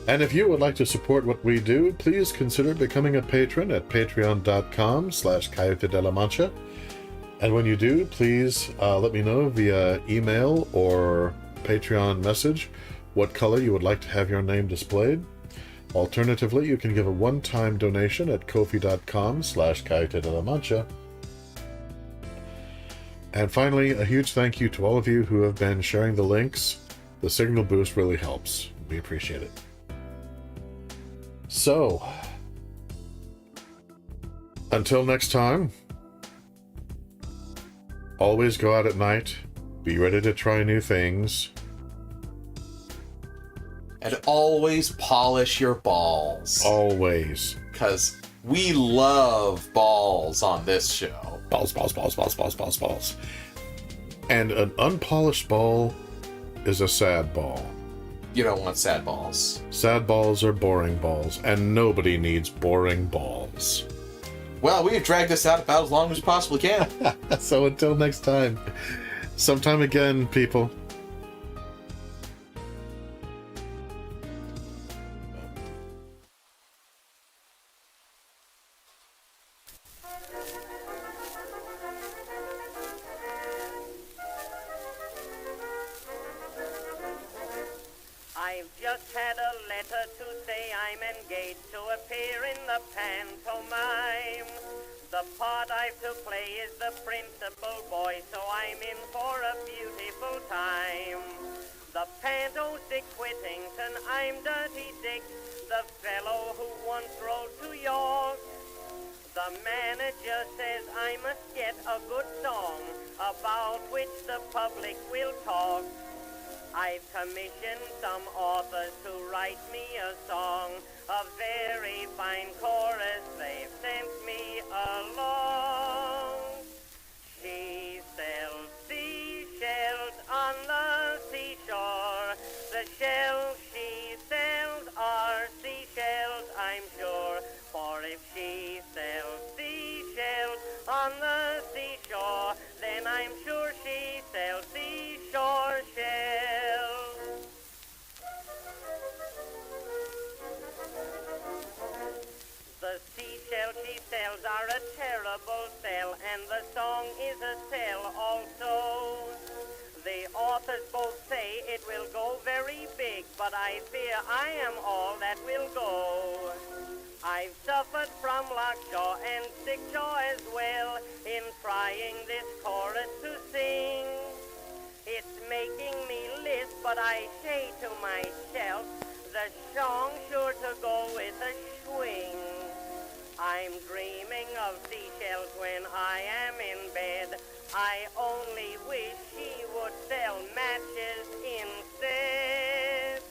And if you would like to support what we do, please consider becoming a patron at patreon.com/Coyote de la Mancha. And when you do, please let me know via email or Patreon message what color you would like to have your name displayed. Alternatively, you can give a one-time donation at kofi.com/Coyote de la Mancha. And finally, a huge thank you to all of you who have been sharing the links. The signal boost really helps. We appreciate it. So, until next time, always go out at night, be ready to try new things. And always polish your balls. Always. Because we love balls on this show. Balls, balls, balls, balls, balls, balls, balls. And an unpolished ball is a sad ball. You don't want sad balls. Sad balls are boring balls, and nobody needs boring balls. Well, we've dragged this out about as long as we possibly can. So until next time, sometime again, people. I've just had a letter to say I'm engaged to appear in the pantomime. The part I've to play is the principal boy, so I'm in for a beautiful time. The panto's Dick Whittington, I'm Dirty Dick, the fellow who once rode to York. The manager says I must get a good song about which the public will talk. I've commissioned some authors to write me a song, a very fine chorus they've sent me along. She sells seashells on the seashore. The shells she sells are seashells, I'm sure. For if she sells seashells on the seashore, then I'm sure she sells seashore shells. The seashells she sells are a terrible sell, and the song is a sell also. The authors both say it will go very big, but I fear I am all that will go. I've suffered from lockjaw and sickjaw as well in trying this chorus to sing. It's making me lisp, but I say to myself, the song's sure to go with a swing. I'm dreaming of seashells when I am in bed. I only wish she would sell matches instead.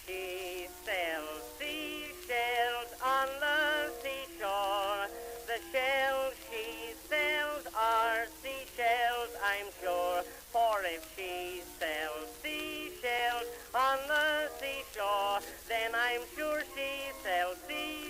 She sells seashells on the seashore. The shells she sells are seashells, I'm sure. For if she sells seashells on the seashore, then I'm sure she sells seashells.